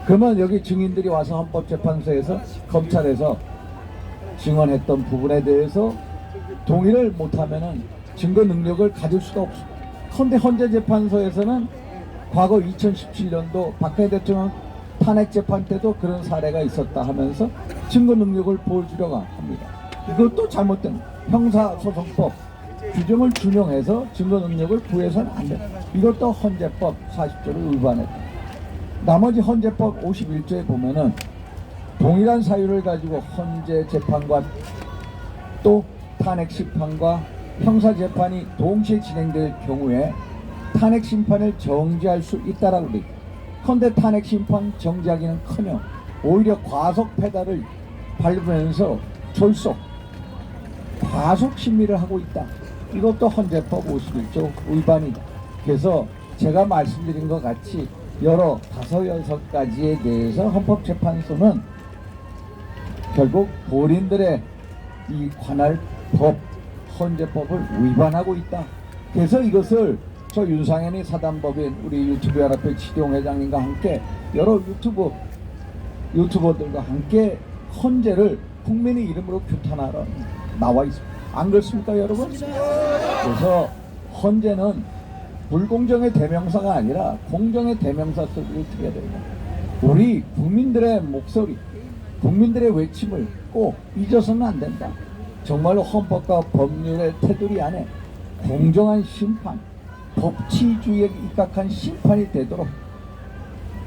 그러면 여기 증인들이 와서 헌법재판소에서 검찰에서 증언했던 부분에 대해서 동의를 못하면은 증거 능력을 가질 수가 없습니다. 그런데 헌재재판소에서는 과거 2017년도 박근혜 대통령 탄핵재판 때도 그런 사례가 있었다 하면서 증거 능력을 보여주려고 합니다. 이것도 잘못된 형사소송법 규정을 준용해서 증거 능력을 부여해서는 안 됩니다. 이것도 헌재법 40조를 위반했다. 나머지 헌재법 51조에 보면은 동일한 사유를 가지고 헌재 재판관 또 탄핵 심판과 형사 재판이 동시에 진행될 경우에 탄핵 심판을 정지할 수 있다라고 되어 있다. 그런데 탄핵 심판 정지하기는커녕 오히려 과속 페달을 밟으면서 졸속 과속 심리를 하고 있다. 이것도 헌재법 51조 위반이다. 그래서 제가 말씀드린 것 같이 여러 5-6가지에 대해서 헌법재판소는 결국 본인들의 이 관할 법, 헌재법을 위반하고 있다. 그래서 이것을 저 윤상현이 사단법인 우리 유튜브 연합회 지동 회장님과 함께 여러 유튜버들과 함께 헌재를 국민의 이름으로 규탄하러 나와 있습니다. 안 그렇습니까, 여러분? 그래서 헌재는 불공정의 대명사가 아니라 공정의 대명사 소리를 들어야 됩니다. 우리 국민들의 목소리, 국민들의 외침을 꼭 잊어서는 안 된다. 정말로 헌법과 법률의 테두리 안에 공정한 심판, 법치주의에 입각한 심판이 되도록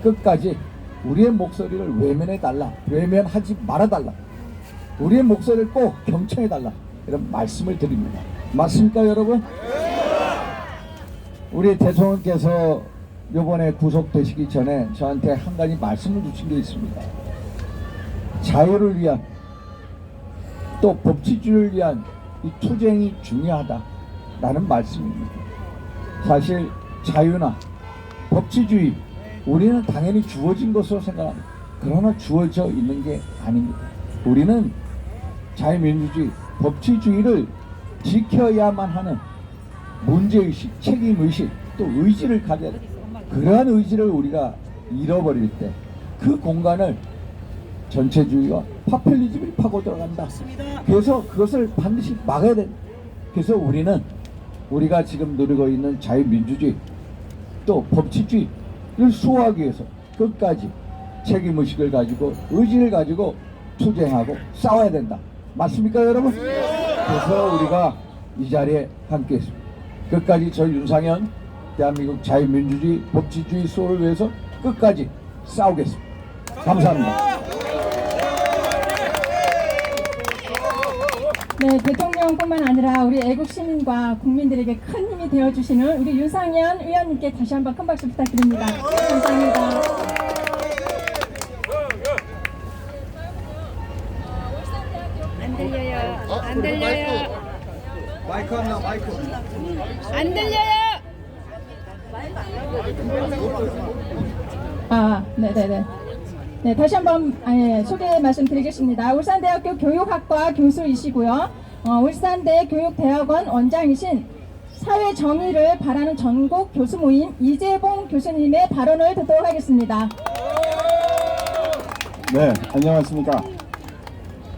끝까지 우리의 목소리를 외면해달라, 외면하지 말아달라, 우리의 목소리를 꼭 경청해달라, 이런 말씀을 드립니다. 맞습니까, 여러분? 우리 대통령께서 이번에 구속되시기 전에 저한테 한 가지 말씀을 주신 게 있습니다. 자유를 위한 또 법치주의를 위한 이 투쟁이 중요하다라는 말씀입니다. 사실 자유나 법치주의 우리는 당연히 주어진 것으로 생각합니다. 그러나 주어져 있는 게 아닙니다. 우리는 자유민주주의, 법치주의를 지켜야만 하는 문제의식, 책임의식, 또 의지를 가져야 돼. 그러한 의지를 우리가 잃어버릴 때 그 공간을 전체주의와 파퓰리즘이 파고 들어간다. 그래서 그것을 반드시 막아야 돼. 그래서 우리가 지금 누리고 있는 자유민주주의 또 법치주의를 수호하기 위해서 끝까지 책임의식을 가지고 의지를 가지고 투쟁하고 싸워야 된다. 맞습니까 여러분? 그래서 우리가 이 자리에 함께 했습니다. 끝까지 저 윤상현 대한민국 자유민주주의 법치주의 수호를 위해서 끝까지 싸우겠습니다. 감사합니다. 네, 대통령뿐만 아니라 우리 애국 시민과 국민들에게 큰 힘이 되어주시는 우리 윤상현 의원님께 다시 한번 큰 박수 부탁드립니다. 감사합니다. 안 들려요. 안 들려요. 마이크 하나 마이크. 안 들려요. 네네네. 네, 다시 한번 소개 말씀드리겠습니다. 울산대학교 교육학과 교수이시고요. 울산대 교육대학원 원장이신 사회정의를 바라는 전국 교수 모임 이재봉 교수님의 발언을 듣도록 하겠습니다. 네, 안녕하십니까.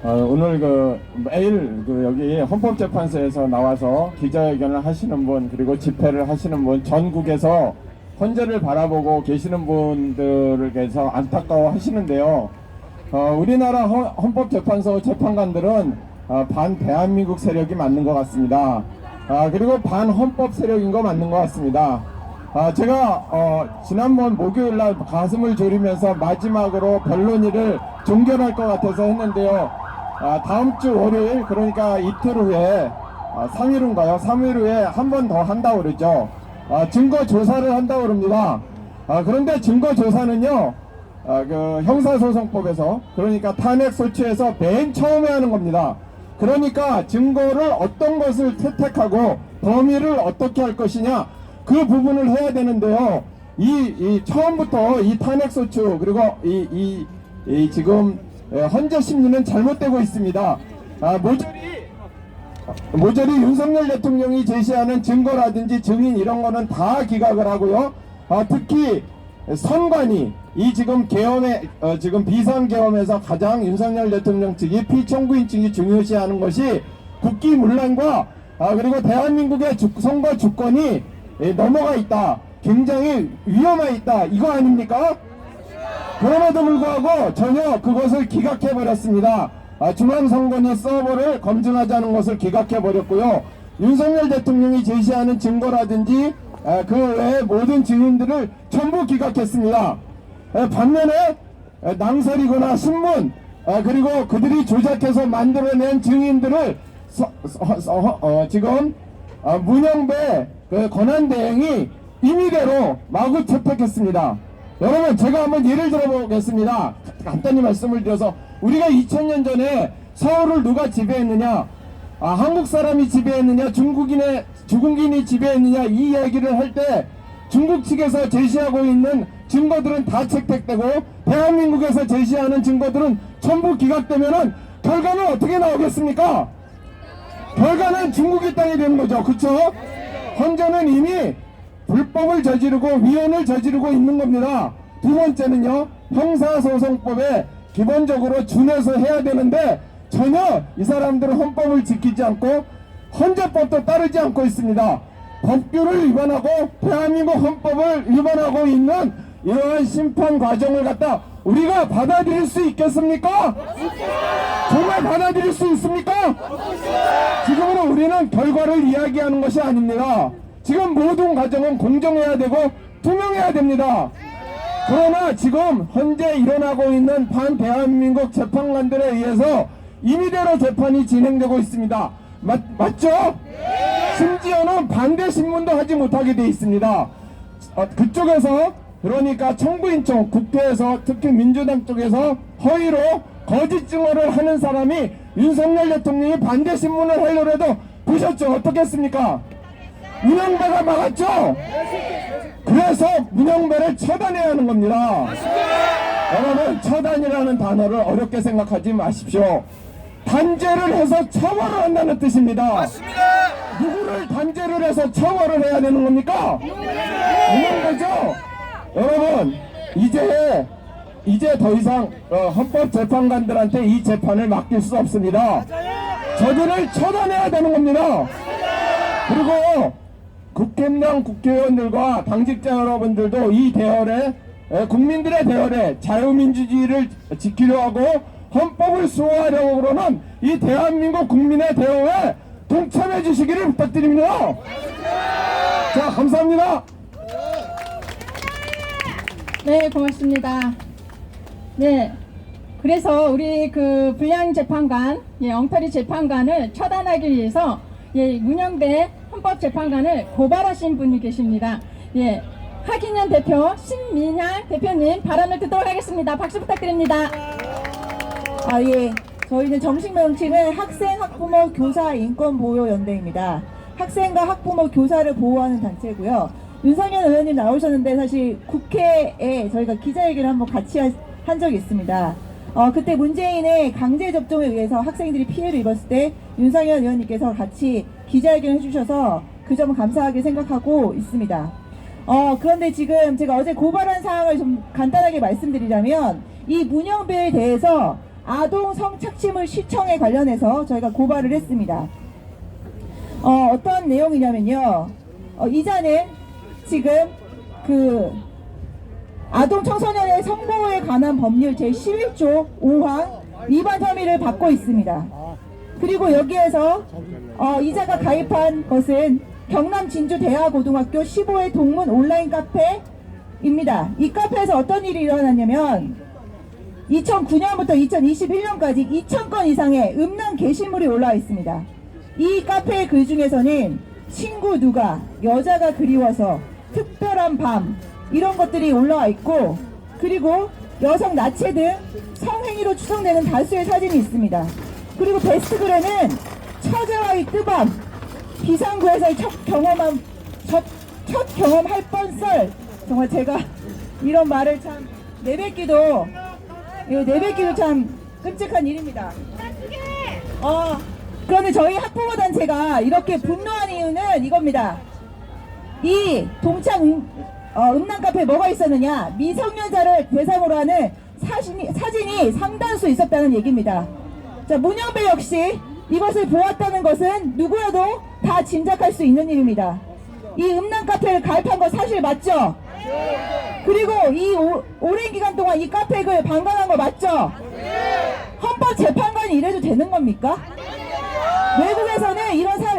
오늘 매일 여기 헌법재판소에서 나와서 기자회견을 하시는 분, 그리고 집회를 하시는 분, 전국에서 헌재를 바라보고 계시는 분들께서 안타까워 하시는데요. 우리나라 헌법재판소 재판관들은 반대한민국 세력이 맞는 것 같습니다. 그리고 반헌법 세력인 거 맞는 것 같습니다. 제가 지난번 목요일날 가슴을 졸이면서 마지막으로 변론일을 종결할 것 같아서 했는데요. 다음 주 월요일, 그러니까 이틀 후에 3일 후에 한 번 더 한다고 그러죠. 증거 조사를 한다고 그럽니다. 그런데 증거 조사는요, 그 형사소송법에서, 그러니까 탄핵 소추에서 맨 처음에 하는 겁니다. 그러니까 증거를 어떤 것을 채택하고 범위를 어떻게 할 것이냐, 그 부분을 해야 되는데요. 이 처음부터 이 탄핵 소추, 그리고 지금 헌재 심리는 잘못되고 있습니다. 모조리 윤석열 대통령이 제시하는 증거라든지 증인 이런 거는 다 기각을 하고요. 특히 선관위 이 지금 계엄에 지금 비상계엄에서 가장 윤석열 대통령 측이 피청구인 측이 중요시하는 것이 국기문란과 그리고 대한민국의 선거 주권이 넘어가 있다. 굉장히 위험해 있다. 이거 아닙니까? 그럼에도 불구하고 전혀 그것을 기각해버렸습니다. 중앙선관위 서버를 검증하자는 것을 기각해버렸고요. 윤석열 대통령이 제시하는 증거라든지 그 외의 모든 증인들을 전부 기각했습니다. 반면에 낭설이거나 신문 그리고 그들이 조작해서 만들어낸 증인들을 지금 문영배 권한대행이 임의대로 마구 채택했습니다. 여러분, 제가 한번 예를 들어보겠습니다. 간단히 말씀을 드려서, 우리가 2000년 전에 서울을 누가 지배했느냐, 한국 사람이 지배했느냐, 중국인이 지배했느냐, 이 이야기를 할 때 중국 측에서 제시하고 있는 증거들은 다 채택되고 대한민국에서 제시하는 증거들은 전부 기각되면은 결과는 어떻게 나오겠습니까? 결과는 중국의 땅이 되는 거죠. 그쵸? 헌재는 이미 불법을 저지르고 위헌을 저지르고 있는 겁니다. 두 번째는요, 형사소송법에 기본적으로 준해서 해야 되는데 전혀 이 사람들은 헌법을 지키지 않고 헌재법도 따르지 않고 있습니다. 법규를 위반하고 대한민국 헌법을 위반하고 있는 이러한 심판 과정을 갖다 우리가 받아들일 수 있겠습니까? 정말 받아들일 수 있습니까? 지금은 우리는 결과를 이야기하는 것이 아닙니다. 지금 모든 과정은 공정해야 되고 투명해야 됩니다. 그러나 지금 현재 일어나고 있는 반대한민국 재판관들에 의해서 임의대로 재판이 진행되고 있습니다. 맞죠? 심지어는 반대 신문도 하지 못하게 돼 있습니다. 그쪽에서, 그러니까 청구인청 국회에서, 특히 민주당 쪽에서 허위로 거짓 증언을 하는 사람이 윤석열 대통령이 반대 신문을 하려고 해도 보셨죠? 어떻게 했습니까? 문영배가 막았죠? 그래서 문영배를 처단해야 하는 겁니다. 여러분, 처단이라는 단어를 어렵게 생각하지 마십시오. 단죄를 해서 처벌을 한다는 뜻입니다. 맞습니다. 누구를 단죄를 해서 처벌을 해야 되는 겁니까? 그런 거죠. 여러분, 이제 더 이상 헌법재판관들한테 이 재판을 맡길 수 없습니다. 저들을 처단해야 되는 겁니다. 그리고 국힘당 국회의원들과 당직자 여러분들도 이 대열에, 국민들의 대열에 자유민주주의를 지키려 하고 헌법을 수호하려고 그러는 이 대한민국 국민의 대열에 동참해 주시기를 부탁드립니다. 자, 감사합니다. 네, 고맙습니다. 네, 그래서 우리 그 불량재판관, 엉터리 재판관을 처단하기 위해서 문영배 헌법재판관을 고발하신 분이 계십니다. 하기년 대표, 신민향 대표님 발언을 듣도록 하겠습니다. 박수 부탁드립니다. 저희는 정식 명칭은 학생, 학부모, 교사 인권보호연대입니다. 학생과 학부모, 교사를 보호하는 단체고요. 윤석열 의원님 나오셨는데 사실 국회에 저희가 기자회견을 한번 같이 한 적이 있습니다. 그때 문재인의 강제 접종에 의해서 학생들이 피해를 입었을 때 윤석열 의원님께서 같이 기자회견을 해주셔서 그 점은 감사하게 생각하고 있습니다. 그런데 지금 제가 어제 고발한 사항을 좀 간단하게 말씀드리자면 이 문영배에 대해서 아동 성착취물 시청에 관련해서 저희가 고발을 했습니다. 어떤 내용이냐면요. 이자는 지금 그 아동 청소년의 성보호에 관한 법률 제11조 5항 위반 혐의를 받고 있습니다. 그리고 여기에서 이자가 가입한 것은 경남 진주 대하고등학교 15회 동문 온라인 카페입니다. 이 카페에서 어떤 일이 일어났냐면 2009년부터 2021년까지 2,000건 이상의 음란 게시물이 올라와 있습니다. 이 카페의 글 중에서는 친구 누가, 여자가 그리워서, 특별한 밤 이런 것들이 올라와 있고, 그리고 여성 나체 등 성행위로 추정되는 다수의 사진이 있습니다. 그리고 베스트 글에는 처제와의 뜨밤, 비상구에서 첫 경험할 뻔썰. 정말 제가 이런 말을 참 내뱉기도 참 끔찍한 일입니다. 그런데 저희 학부모 단체가 이렇게 분노한 이유는 이겁니다. 이 동창 음란 카페에 뭐가 있었느냐? 미성년자를 대상으로 하는 사진이 상당수 있었다는 얘기입니다. 자, 문영배 역시 이것을 보았다는 것은 누구라도 다 짐작할 수 있는 일입니다. 이 음란 카페를 가입한 거 사실 맞죠? 그리고 이 오랜 기간 동안 이 카페를 방관한 거 맞죠? 헌법재판관이 이래도 되는 겁니까? 외국에서는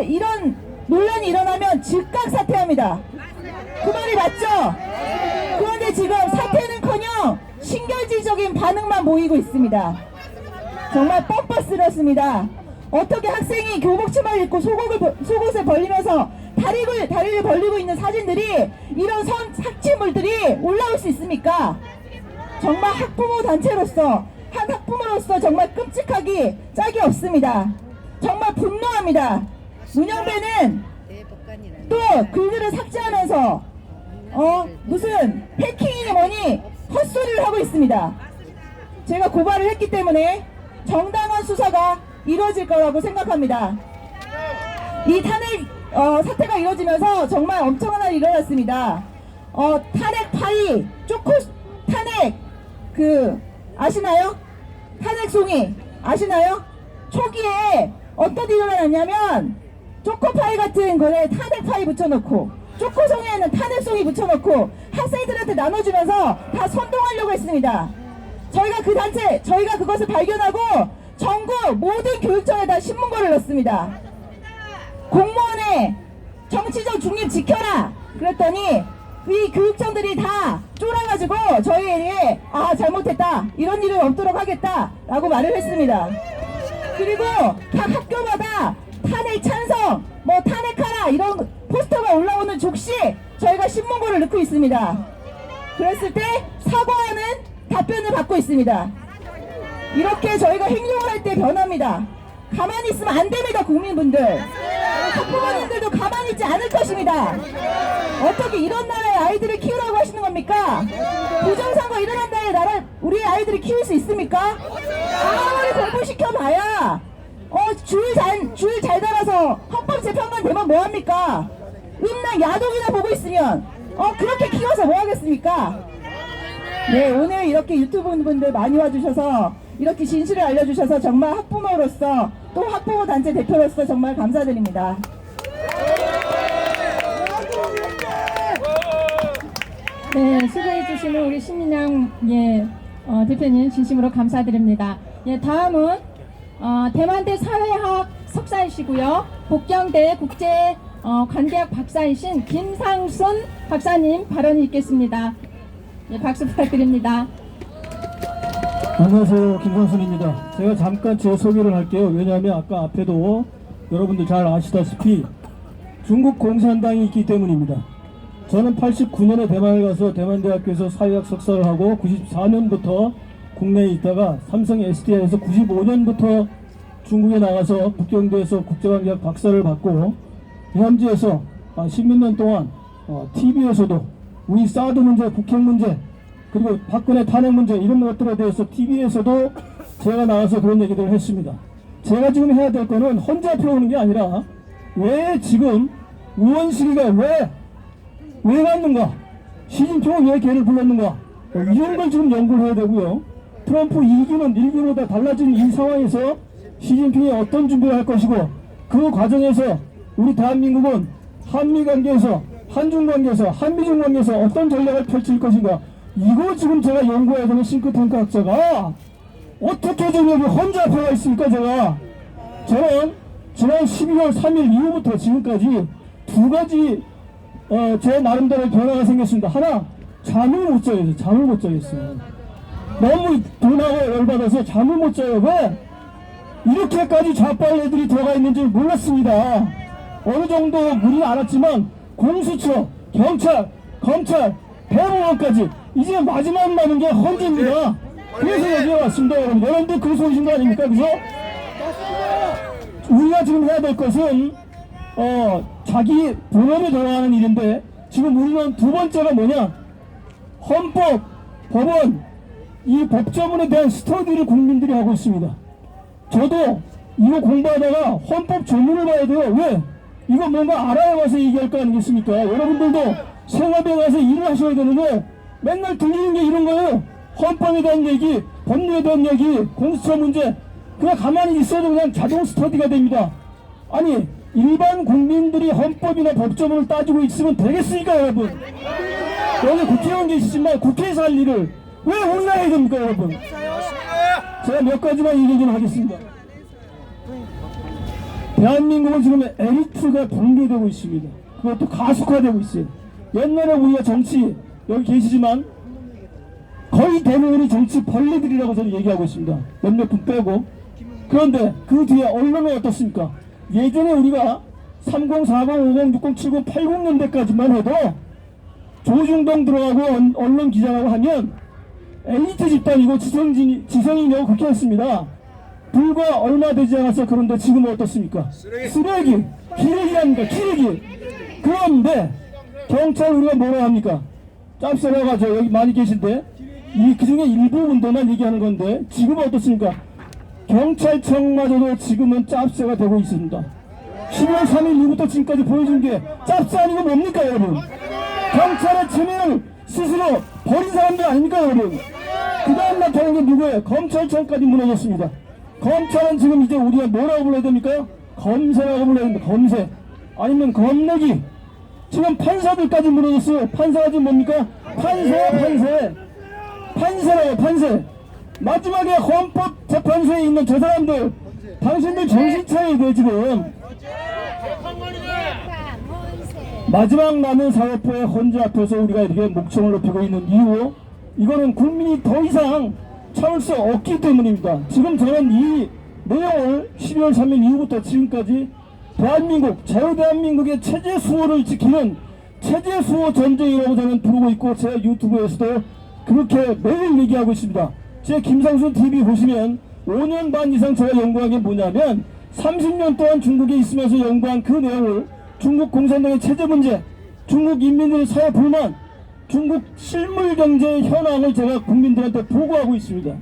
이런 논란이 일어나면 즉각 사퇴합니다. 그 말이 맞죠? 그런데 지금 사퇴는커녕 신경질적인 반응만 보이고 있습니다. 정말 뻔뻔스럽습니다. 어떻게 학생이 교복 치마를 입고 속옷을 벌리면서 다리를 벌리고 있는 사진들이, 이런 삭제물들이 올라올 수 있습니까? 정말 학부모 단체로서, 한 학부모로서 정말 끔찍하기 짝이 없습니다. 정말 분노합니다. 문영배는 또 글들을 삭제하면서 무슨 해킹이니 뭐니 헛소리를 하고 있습니다. 제가 고발을 했기 때문에 정당한 수사가 이루어질 거라고 생각합니다. 이 탄핵 사태가 이루어지면서 정말 엄청난 일이 일어났습니다. 탄핵 파이, 초코 탄핵 아시나요? 탄핵송이 아시나요? 초기에 어떤 일이 일어났냐면 초코파이 같은 거에 탄핵파이 붙여놓고 초코송이에는 탄핵송이 붙여놓고 학생들한테 나눠주면서 다 선동하려고 했습니다. 저희가 그것을 발견하고 전국 모든 교육청에다 신문고를 넣습니다. 공무원의 정치적 중립 지켜라! 그랬더니 이 교육청들이 다 쫄아가지고 저희에게 잘못했다, 이런 일은 없도록 하겠다 라고 말을 했습니다. 그리고 각 학교마다 탄핵 찬성, 탄핵하라 이런 포스터가 올라오는 족시 저희가 신문고를 넣고 있습니다. 그랬을 때 사과하는 답변을 받고 있습니다. 이렇게 저희가 행동을 할 때 변합니다. 가만히 있으면 안 됩니다. 국민분들, 학부모님들도 가만히 있지 않을 것입니다. 어떻게 이런 나라의 아이들을 키우라고 하시는 겁니까? 부정선거 일어난 나라에 우리 아이들이 키울 수 있습니까? 아무리 공부시켜봐야 줄 잘 달아서 헌법재판관 되면 뭐합니까? 음란 야동이나 보고 있으면 그렇게 키워서 뭐하겠습니까? 네, 오늘 이렇게 유튜브 분들 많이 와주셔서 이렇게 진실을 알려주셔서 정말 학부모로서 또 학부모 단체 대표로서 정말 감사드립니다. 네, 수고해 주시는 우리 신민영 대표님 진심으로 감사드립니다. 다음은 대만대 사회학 석사이시고요. 복경대 국제 관계학 박사이신 김상순 박사님 발언이 있겠습니다. 박수 부탁드립니다. 안녕하세요, 김상순입니다. 제가 잠깐 제 소개를 할게요. 왜냐하면 아까 앞에도 여러분들 잘 아시다시피 중국 공산당이 있기 때문입니다. 저는 89년에 대만에 가서 대만대학교에서 사회학 석사를 하고 94년부터 국내에 있다가 삼성 SDI에서 95년부터 중국에 나가서 북경대에서 국제관계학 박사를 받고 현지에서 10몇 년 동안 TV에서도 우리 사드 문제, 북핵 문제, 그리고 박근혜 탄핵 문제 이런 것들에 대해서 TV에서도 제가 나와서 그런 얘기들을 했습니다. 제가 지금 해야 될 거는 혼자 풀어오는 게 아니라 왜 지금 우원식이가 왜 갔는가? 시진핑은 왜 걔를 불렀는가? 이런 걸 지금 연구를 해야 되고요. 트럼프 2기는 1기보다 달라진 이 상황에서 시진핑이 어떤 준비를 할 것이고 그 과정에서 우리 대한민국은 한미관계에서 한중관계에서 한미중관계에서 어떤 전략을 펼칠 것인가, 이거 지금 제가 연구해야 되는 싱크탱크 학자가 어떻게 지금 여기 혼자 앞에 와 있습니까? 저는 지난 12월 3일 이후부터 지금까지 두 가지 제 나름대로 변화가 생겼습니다. 하나, 잠을 못 자겠어요. 너무 분하고 열받아서 잠을 못 자요. 왜? 이렇게까지 좌빨래들이 들어가 있는지 몰랐습니다. 어느 정도 무리는 않았지만 공수처, 경찰, 검찰, 대법원까지 이제 마지막 남은 게 헌재입니다. 그래서 여기에 왔습니다. 여러분들 그래서 오신 거 아닙니까? 그죠? 우리가 지금 해야 될 것은 자기 본업에 돌아가는 일인데 지금 우리는 두 번째가 뭐냐? 헌법, 법원, 이 법조문에 대한 스터디를 국민들이 하고 있습니다. 저도 이거 공부하다가 헌법 조문을 봐야 돼요. 왜? 이거 뭔가 알아야 와서 얘기할 거 아니겠습니까? 여러분들도 생업에 가서 일을 하셔야 되는데 맨날 들리는 게 이런 거예요. 헌법에 대한 얘기, 법률에 대한 얘기, 공수처 문제, 그냥 가만히 있어도 그냥 자동 스터디가 됩니다. 아니, 일반 국민들이 헌법이나 법조문을 따지고 있으면 되겠습니까, 여러분? 여기 국회의원 계시지만 국회에서 할 일을 왜 혼나야 됩니까, 여러분? 제가 몇 가지만 얘기 좀 하겠습니다. 대한민국은 지금 엘리트가 붕괴되고 있습니다. 그것도 가속화되고 있어요. 옛날에 우리가 정치, 여기 계시지만 거의 대부분이 정치 벌레들이라고 저는 얘기하고 있습니다. 몇몇 분 빼고. 그런데 그 뒤에 언론은 어떻습니까? 예전에 우리가 30, 40, 50, 60, 70, 80년대까지만 해도 조중동 들어가고 언론 기자라고 하면 엘리트 집단이고 지성이냐고 그렇게 했습니다. 불과 얼마 되지 않아서. 그런데 지금은 어떻습니까? 쓰레기, 기레기랍니까? 기레기. 그런데 경찰 우리가 뭐라 합니까? 짭새라고 하죠. 여기 많이 계신데 그 중에 일부 분들만 얘기하는 건데 지금은 어떻습니까? 경찰청마저도 지금은 짭새가 되고 있습니다. 12월 3일 이후부터 지금까지 보여준 게 짭새 아니고 뭡니까, 여러분? 경찰의 체면을 스스로 버린 사람들 아닙니까, 여러분? 그 다음 나타난 게 누구예요? 검찰청까지 무너졌습니다. 검찰은 지금 이제 우리가 뭐라고 불러야 됩니까? 검세라고 불러야 됩니다. 검세. 아니면 검내기. 지금 판사들까지 무너졌어요. 판사가 지금 뭡니까? 판세라고, 판세. 마지막에 헌법재판소에 있는 저 사람들, 당신들 정신 차려야 돼, 지금. 마지막 남은 사회포의 헌재 앞에서 우리가 이렇게 목청을 높이고 있는 이유, 이거는 국민이 더 이상 참을 수 없기 때문입니다. 지금 저는 이 내용을 12월 3일 이후부터 지금까지 대한민국, 자유대한민국의 체제 수호를 지키는 체제 수호 전쟁이라고 저는 부르고 있고, 제 유튜브에서도 그렇게 매일 얘기하고 있습니다. 제 김상순 TV 보시면 5년 반 이상 제가 연구한 게 뭐냐면 30년 동안 중국에 있으면서 연구한 그 내용을 중국 공산당의 체제 문제, 중국 인민들의 사회 불만, 중국 실물 경제의 현황을 제가 국민들한테 보고하고 있습니다.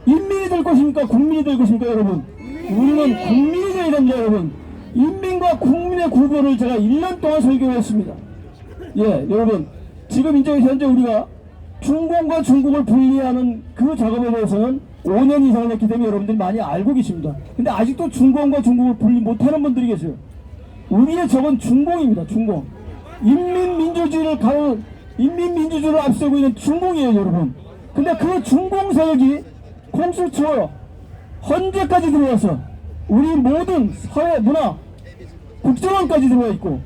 인민이 될 것입니까? 국민이 될 것입니까, 여러분? 우리는 국민이 되어야 됩니다, 여러분. 인민과 국민의 구분을 제가 1년 동안 설교했습니다. 예, 여러분. 지금 이제 현재 우리가 중공과 중국을 분리하는 그 작업에 대해서는 5년 이상을 했기 때문에 여러분들이 많이 알고 계십니다. 근데 아직도 중공과 중국을 분리 못하는 분들이 계세요. 우리의 적은 중공입니다, 중공. 인민민주주의를 앞세우고 있는 중공이에요, 여러분. 근데 그 중공 세력이 공수처 헌재까지 들어와서 우리 모든 사회, 문화, 국정원까지 들어와 있고,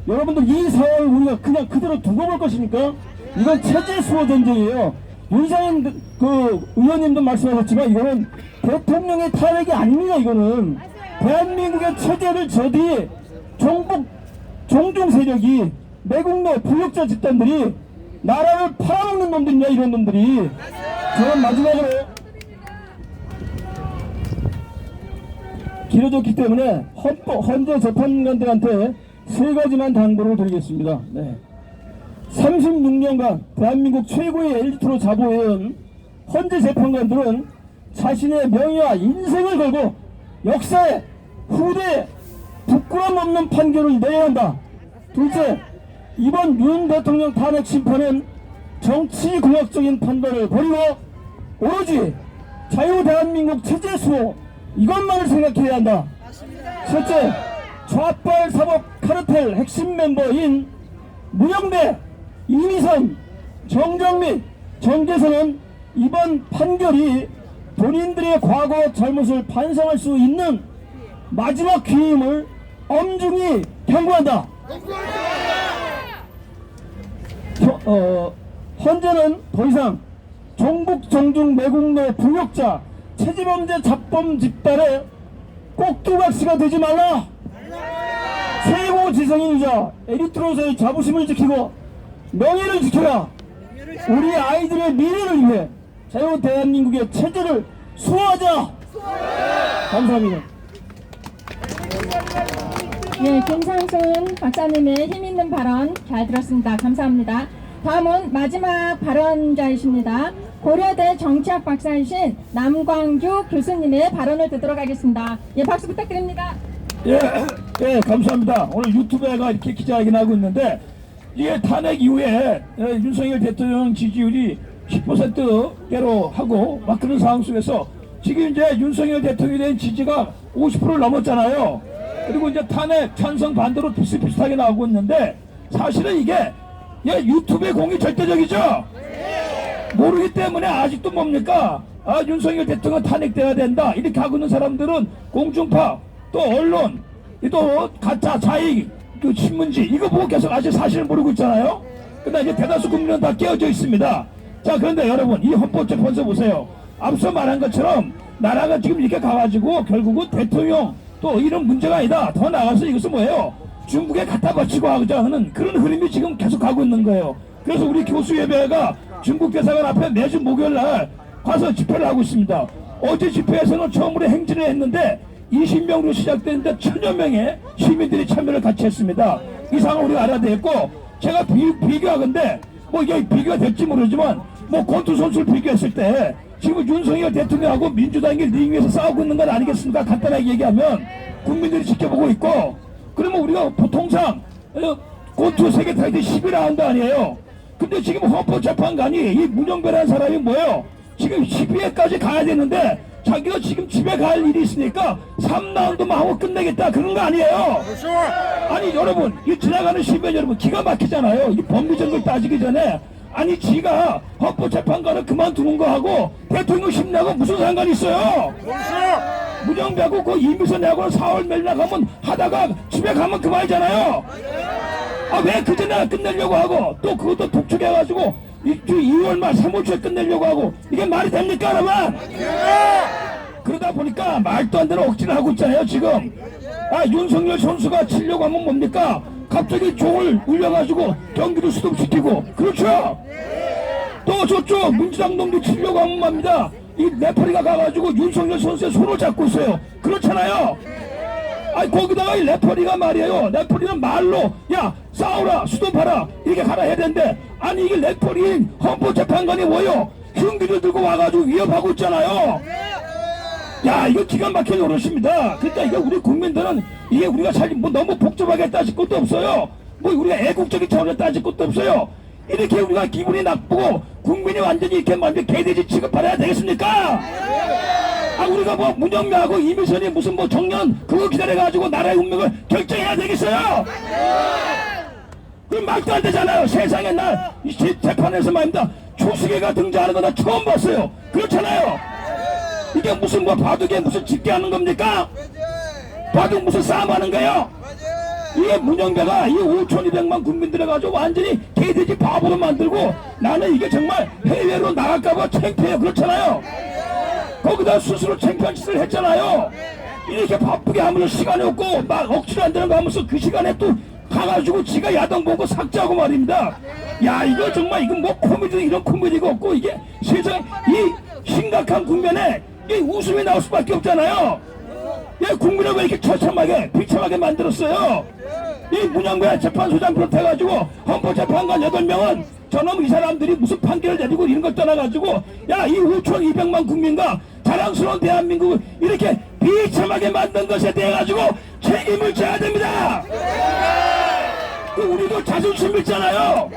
여러분들 이 사회를 우리가 그냥 그대로 두고 볼 것입니까? 이건 체제 수호 전쟁이에요. 윤상현 의원님도 말씀하셨지만 이거는 대통령의 탄핵이 아닙니다. 이거는 대한민국의 체제를 저 뒤에 종중 세력이 매국노 부역자 집단들이 나라를 팔아먹는 놈들이냐, 이런 놈들이. 저는 마지막으로 길어졌기 때문에 헌재 재판관들한테 3가지만 당부를 드리겠습니다. 네. 36년간 대한민국 최고의 엘리트로 자부해온 헌재 재판관들은 자신의 명예와 인생을 걸고 역사에 후대에 부끄럼 없는 판결을 내야 한다. 둘째, 이번 윤 대통령 탄핵 심판은 정치공학적인 판단을 버리고 오로지 자유 대한민국 체제 수호, 이것만을 생각해야 한다. 셋째, 좌빨 사법 카르텔 핵심 멤버인 문영배, 이미선, 정정민, 정재선은 이번 판결이 본인들의 과거 잘못을 반성할 수 있는 마지막 기회임을 엄중히 경고한다. 헌재는 더 이상 종북 정중 매국노 부역자 체지범죄 잡범 집단의 꼭두각시가 되지 말라. 최고 지성인이자 엘리트로서의 자부심을 지키고 명예를 지켜야 우리 아이들의 미래를 위해 자유 대한민국의 체제를 수호하자. 감사합니다. 네, 김상순 박사님의 힘있는 발언 잘 들었습니다. 감사합니다. 다음은 마지막 발언자이십니다. 고려대 정치학 박사이신 남광규 교수님의 발언을 듣도록 하겠습니다. 예, 박수 부탁드립니다. 예, 감사합니다. 오늘 유튜브에가 이렇게 기자회견 하고 있는데, 이게 탄핵 이후에 윤석열 대통령 지지율이 10%대로 하고 막 그런 상황 속에서 지금 이제 윤석열 대통령에 대한 지지가 50%를 넘었잖아요. 그리고 이제 탄핵 찬성 반대로 비슷비슷하게 나오고 있는데, 사실은 이게 유튜브의 공이 절대적이죠. 모르기 때문에 아직도 뭡니까? 윤석열 대통령 탄핵돼야 된다 이렇게 하고 있는 사람들은 공중파, 또 언론, 또 가짜 자익, 그 신문지 이거 보고 계속 아직 사실을 모르고 있잖아요. 근데 이제 대다수 국민은 다 깨어져 있습니다. 자, 그런데 여러분, 이 헌법재판소 보세요. 앞서 말한 것처럼 나라가 지금 이렇게 가가지고 결국은 대통령 또 이런 문제가 아니다. 더 나아가서 이것은 뭐예요? 중국에 갖다 바치고 하자는 그런 흐름이 지금 계속 가고 있는 거예요. 그래서 우리 교수예배가 중국 대사관 앞에 매주 목요일날 가서 집회를 하고 있습니다. 어제 집회에서는 처음으로 행진을 했는데 20명으로 시작되는데 1000여 명의 시민들이 참여를 같이 했습니다. 이 상황을 우리가 알아야 되겠고, 제가 비교하건데 뭐 이게 비교가 될지 모르지만 뭐 권투 선수를 비교했을 때 지금 윤석열 대통령하고 민주당이 링 위에서 싸우고 있는 건 아니겠습니까? 간단하게 얘기하면 국민들이 지켜보고 있고, 그러면 우리가 보통상 권투 세계 타이틀 10위라운드 아니에요. 근데 지금 헌법재판관이 이 문영배라는 사람이 뭐예요? 지금 12회까지 가야 되는데 자기가 지금 집에 갈 일이 있으니까 3라운드만 하고 끝내겠다 그런 거 아니에요. 아니 여러분, 이 지나가는 시민 여러분 기가 막히잖아요. 이 법리적인 걸 따지기 전에. 아니 지가 헌법재판관을 그만두는 거하고 대통령 심리하고 무슨 상관이 있어요? 문영배하고 그 이미선하고는 4월 말 나가면 하다가 집에 가면 그만이잖아요. 왜 그 전에 끝내려고 하고 또 그것도 독촉해가지고 2월 말 3월 초에 끝내려고 하고 이게 말이 됩니까 여러분? 그러다 보니까 말도 안 되는 억지를 하고 있잖아요 지금. 윤석열 선수가 치려고 하면 뭡니까? 갑자기 종을 울려가지고 경기도 스톱시키고, 그렇죠? 또 저쪽 민주당 놈도 치려고 하면 맙니다. 이 레퍼리가 가가지고 윤석열 선수의 손을 잡고 있어요. 그렇잖아요. 거기다가 이 레퍼리가 말이에요. 레퍼리는 말로 야 싸우라 수도파라 이렇게 가라 해야 되는데, 아니 이게 레퍼리인 헌법재판관이 뭐요? 흉기를 들고 와가지고 위협하고 있잖아요. 야, 이거 기가 막힌 노릇입니다. 그러니까 이거 우리 국민들은 이게 우리가 사실 뭐 너무 복잡하게 따질 것도 없어요. 뭐 우리가 애국적인 차원에서 따질 것도 없어요. 이렇게 우리가 기분이 나쁘고 국민이 완전히 이렇게 완전 개돼지 취급받아야 되겠습니까? 아, 우리가 뭐 문영명하고 이미선이 무슨 뭐 정년 그거 기다려가지고 나라의 운명을 결정해야 되겠어요? 그럼 말도 안 되잖아요. 세상에 이 재판에서 말입니다. 초수계가 등장하는 거 나 처음 봤어요. 그렇잖아요. 이게 무슨 뭐 바둑에 무슨 집계하는 겁니까? 바둑 무슨 싸움하는 거예요? 이게 문영배가 이 5,200만 국민들에 가지고 완전히 개돼지 바보로 만들고 나는 이게 정말 해외로 나갈까봐 창피해요. 그렇잖아요. 거기다 스스로 창피한 짓을 했잖아요. 이렇게 바쁘게 하면서 시간이 없고 막 억지로 안 되는 거 하면서 그 시간에 또 가가지고 지가 야당 보고 삭제하고 말입니다. 야, 이거 정말 이건 뭐 코미디 이런 코미디가 없고 이게 세상에 이 심각한 국면에 이 웃음이 나올 수밖에 없잖아요. 야, 국민을 왜 이렇게 처참하게 비참하게 만들었어요? 이 문영배 재판소장 비롯해가지고 헌법재판관 8명은 저놈 이 사람들이 무슨 판결을 내리고 이런 걸 떠나가지고 야, 이 5,200만 국민과 자랑스러운 대한민국을 이렇게 비참하게 만든 것에 대해 가지고 책임을 져야 됩니다. 우리도 자존심 있잖아요.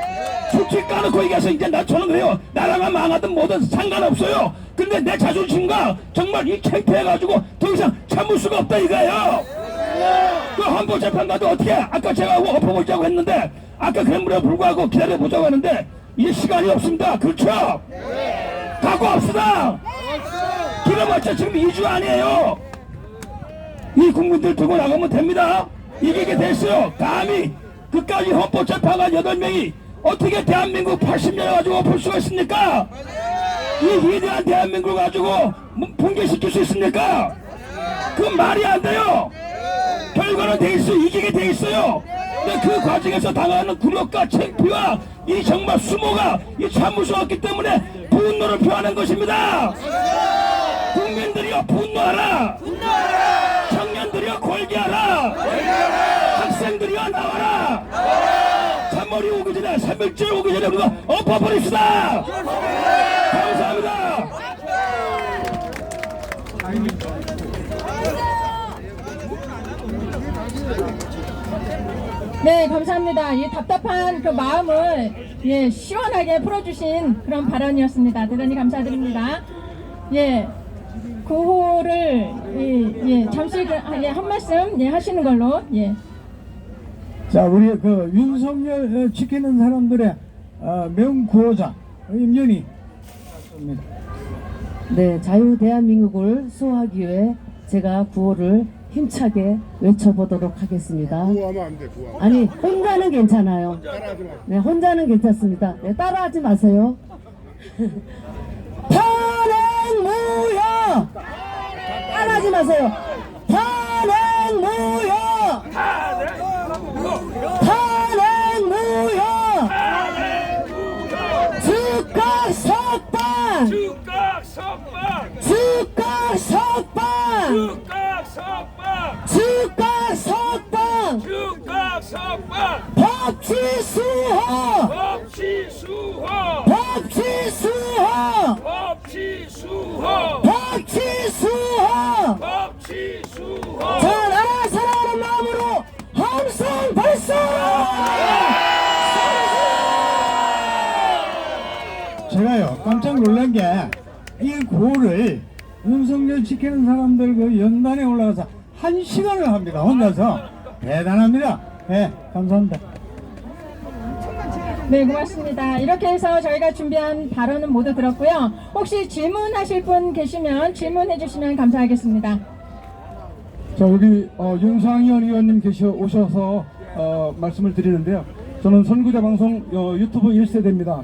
솔직히 까놓고 얘기해서 이제 저는 그래요. 나라가 망하든 뭐든 상관없어요. 근데 내 자존심과 정말 이 창피해가지고 더 이상 참을 수가 없다 이거예요. 그 헌법재판관도 어떻게 아까 제가 엎어보자고 했는데 아까 그런 불구하고 기다려보자고 하는데 이제 시간이 없습니다. 그렇죠? 갖고 없습니다. 길어봤자 지금 2주 아니에요. 이 국민들 두고 나가면 됩니다. 이기게 됐어요. 감히 끝까지 헌법재판관 8명이 어떻게 대한민국 80년을 가지고 엎을 수가 있습니까? 이 위대한 대한민국을 가지고 붕괴시킬 수 있습니까? 그건 말이 안 돼요. 결과는 돼 있어요. 이기게 돼 있어요. 근데 그 과정에서 당하는 굴욕과 창피와 이 정말 수모가 이 참을 수 없기 때문에 분노를 표하는 것입니다. 국민들이여 분노하라. 청년들이여 골기하라. 학생들이여 나와라. 3월이 오기 전에 3일절 오기 전에 우리가 엎어버립시다. 감사합니다. 네, 감사합니다. 이 답답한 그 마음을 시원하게 풀어주신 그런 발언이었습니다. 대단히 감사드립니다. 구호를 잠시 한 말씀 하시는 걸로. 자, 우리 그 윤석열 지키는 사람들의 명구호자 임윤희. 네, 자유 대한민국을 수호하기 위해 제가 구호를 힘차게 외쳐보도록 하겠습니다. 구호하면 안 돼, 구호. 아니, 혼자는 괜찮아요. 따라하지 마. 네, 혼자는 괜찮습니다. 네, 따라하지 마세요. 탄핵무효! 따라하지 마세요. 탄핵무효! 탄핵무효! 즉각 석방! 즉각 석방! 즉각 석방! 즉각 석방! 즉각 석방! 즉각 석방! 법치 수호! 법치 수호! 법치 수호! 법치 수호! 법치 수호! 법치 수호! 자, 나라 사랑하는 마음으로 함성 발사! 제가요 깜짝 놀란 게 이 구호를 윤석열 지키는 사람들 그 연단에 올라가서 1시간을 합니다. 혼자서. 대단합니다. 네, 감사합니다. 네, 고맙습니다. 이렇게 해서 저희가 준비한 발언은 모두 들었고요. 혹시 질문하실 분 계시면 질문해 주시면 감사하겠습니다. 자, 여기 윤상현 의원님 오셔서 말씀을 드리는데요. 저는 선구자 방송 유튜브 1세대입니다.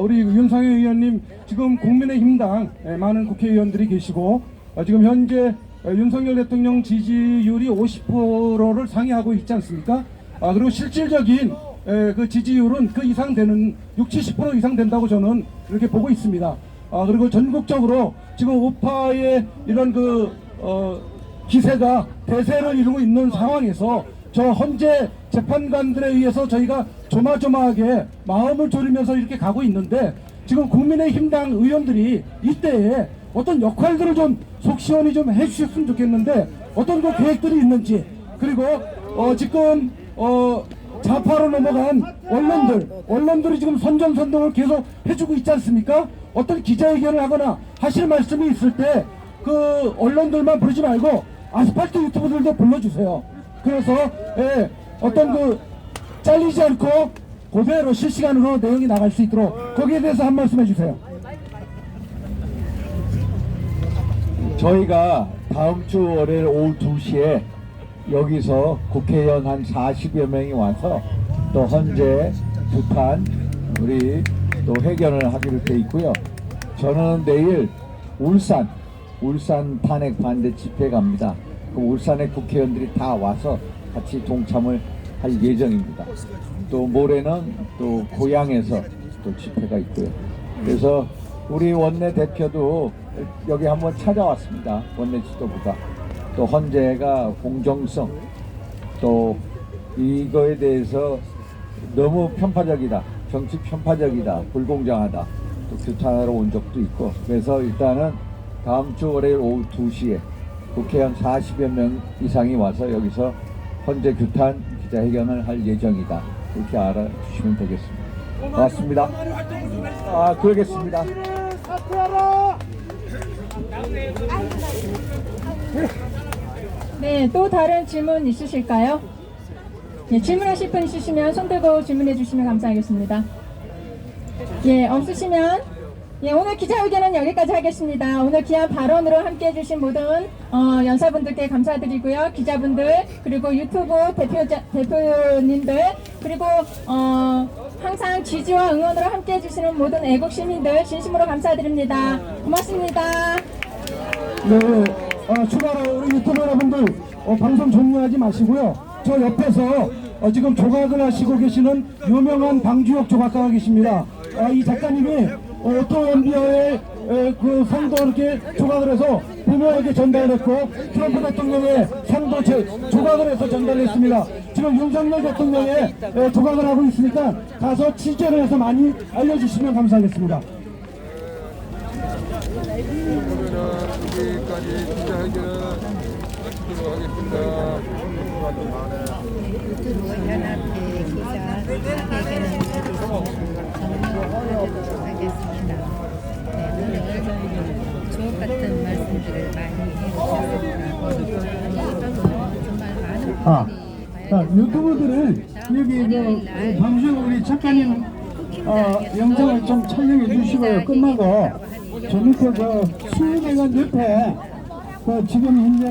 우리 윤상현 의원님, 지금 국민의힘당 많은 국회의원들이 계시고 지금 현재 윤석열 대통령 지지율이 50%를 상회하고 있지 않습니까? 그리고 실질적인 그 지지율은 그 이상 되는 60-70% 이상 된다고 저는 그렇게 보고 있습니다. 그리고 전국적으로 지금 우파의 이런 기세가 대세를 이루고 있는 상황에서 저 헌재 재판관들에 의해서 저희가 조마조마하게 마음을 졸이면서 이렇게 가고 있는데 지금 국민의힘당 의원들이 이때에 어떤 역할들을 좀 속 시원히 좀 해주셨으면 좋겠는데 어떤 그 계획들이 있는지, 그리고 지금 좌파로 넘어간 언론들이 지금 선전선동을 계속 해주고 있지 않습니까? 어떤 기자회견을 하거나 하실 말씀이 있을 때 그 언론들만 부르지 말고 아스팔트 유튜브들도 불러주세요. 그래서 어떤 그 잘리지 않고 그대로 실시간으로 내용이 나갈 수 있도록 거기에 대해서 한 말씀 해주세요. 저희가 다음 주 월요일 오후 2시에 여기서 국회의원 한 40여 명이 와서 또 헌재, 북한, 우리 또 회견을 하기로 돼 있고요. 저는 내일 울산 탄핵 반대 집회 갑니다. 그 울산의 국회의원들이 다 와서 같이 동참을 할 예정입니다. 또 모레는 또 고향에서 또 집회가 있고요. 그래서 우리 원내 대표도 여기 한번 찾아왔습니다. 원내 지도부가. 또 헌재가 공정성, 또 이거에 대해서 너무 편파적이다, 정치 편파적이다, 불공정하다, 또 규탄하러 온 적도 있고, 그래서 일단은 다음 주 월요일 오후 2시에 국회의원 40여 명 이상이 와서 여기서 헌재 규탄 기자회견을 할 예정이다. 이렇게 알아주시면 되겠습니다. 고맙습니다. 그러겠습니다. 네, 또 다른 질문 있으실까요? 예, 질문하실 분 있으시면 손 들고 질문해 주시면 감사하겠습니다. 예, 없으시면 오늘 기자회견은 여기까지 하겠습니다. 오늘 귀한 발언으로 함께 해주신 모든 연사분들께 감사드리고요. 기자분들, 그리고 유튜브 대표님들, 그리고 항상 지지와 응원으로 함께 해주시는 모든 애국 시민들 진심으로 감사드립니다. 고맙습니다. 네, 추가로 우리 유튜브 여러분들 방송 종료하지 마시고요. 저 옆에서 지금 조각을 하시고 계시는 유명한 방주혁 조각가가 계십니다. 이 작가님이 오토 엠비어의 그 상도 이렇게 조각을 해서 부모에게 전달했고, 트럼프 대통령의 상도 조각을 해서 전달했습니다. 지금 윤석열 대통령의 조각을 하고 있으니까 가서 취재를 해서 많이 알려주시면 감사하겠습니다. 여기까지 기자회견 마치도록 하겠습니다. 유튜브 연합회 기자회견을 종료하도록 하겠습니다. 네, 오늘 주옥 같은 말씀들을 많이 해주셨습니다. 정말 많은 분들이 유튜브들은 여기 방송 우리 작가님 영상을 좀 촬영해 주시고요. 끝나고 저 밑에 20개가 옆에 지금 현재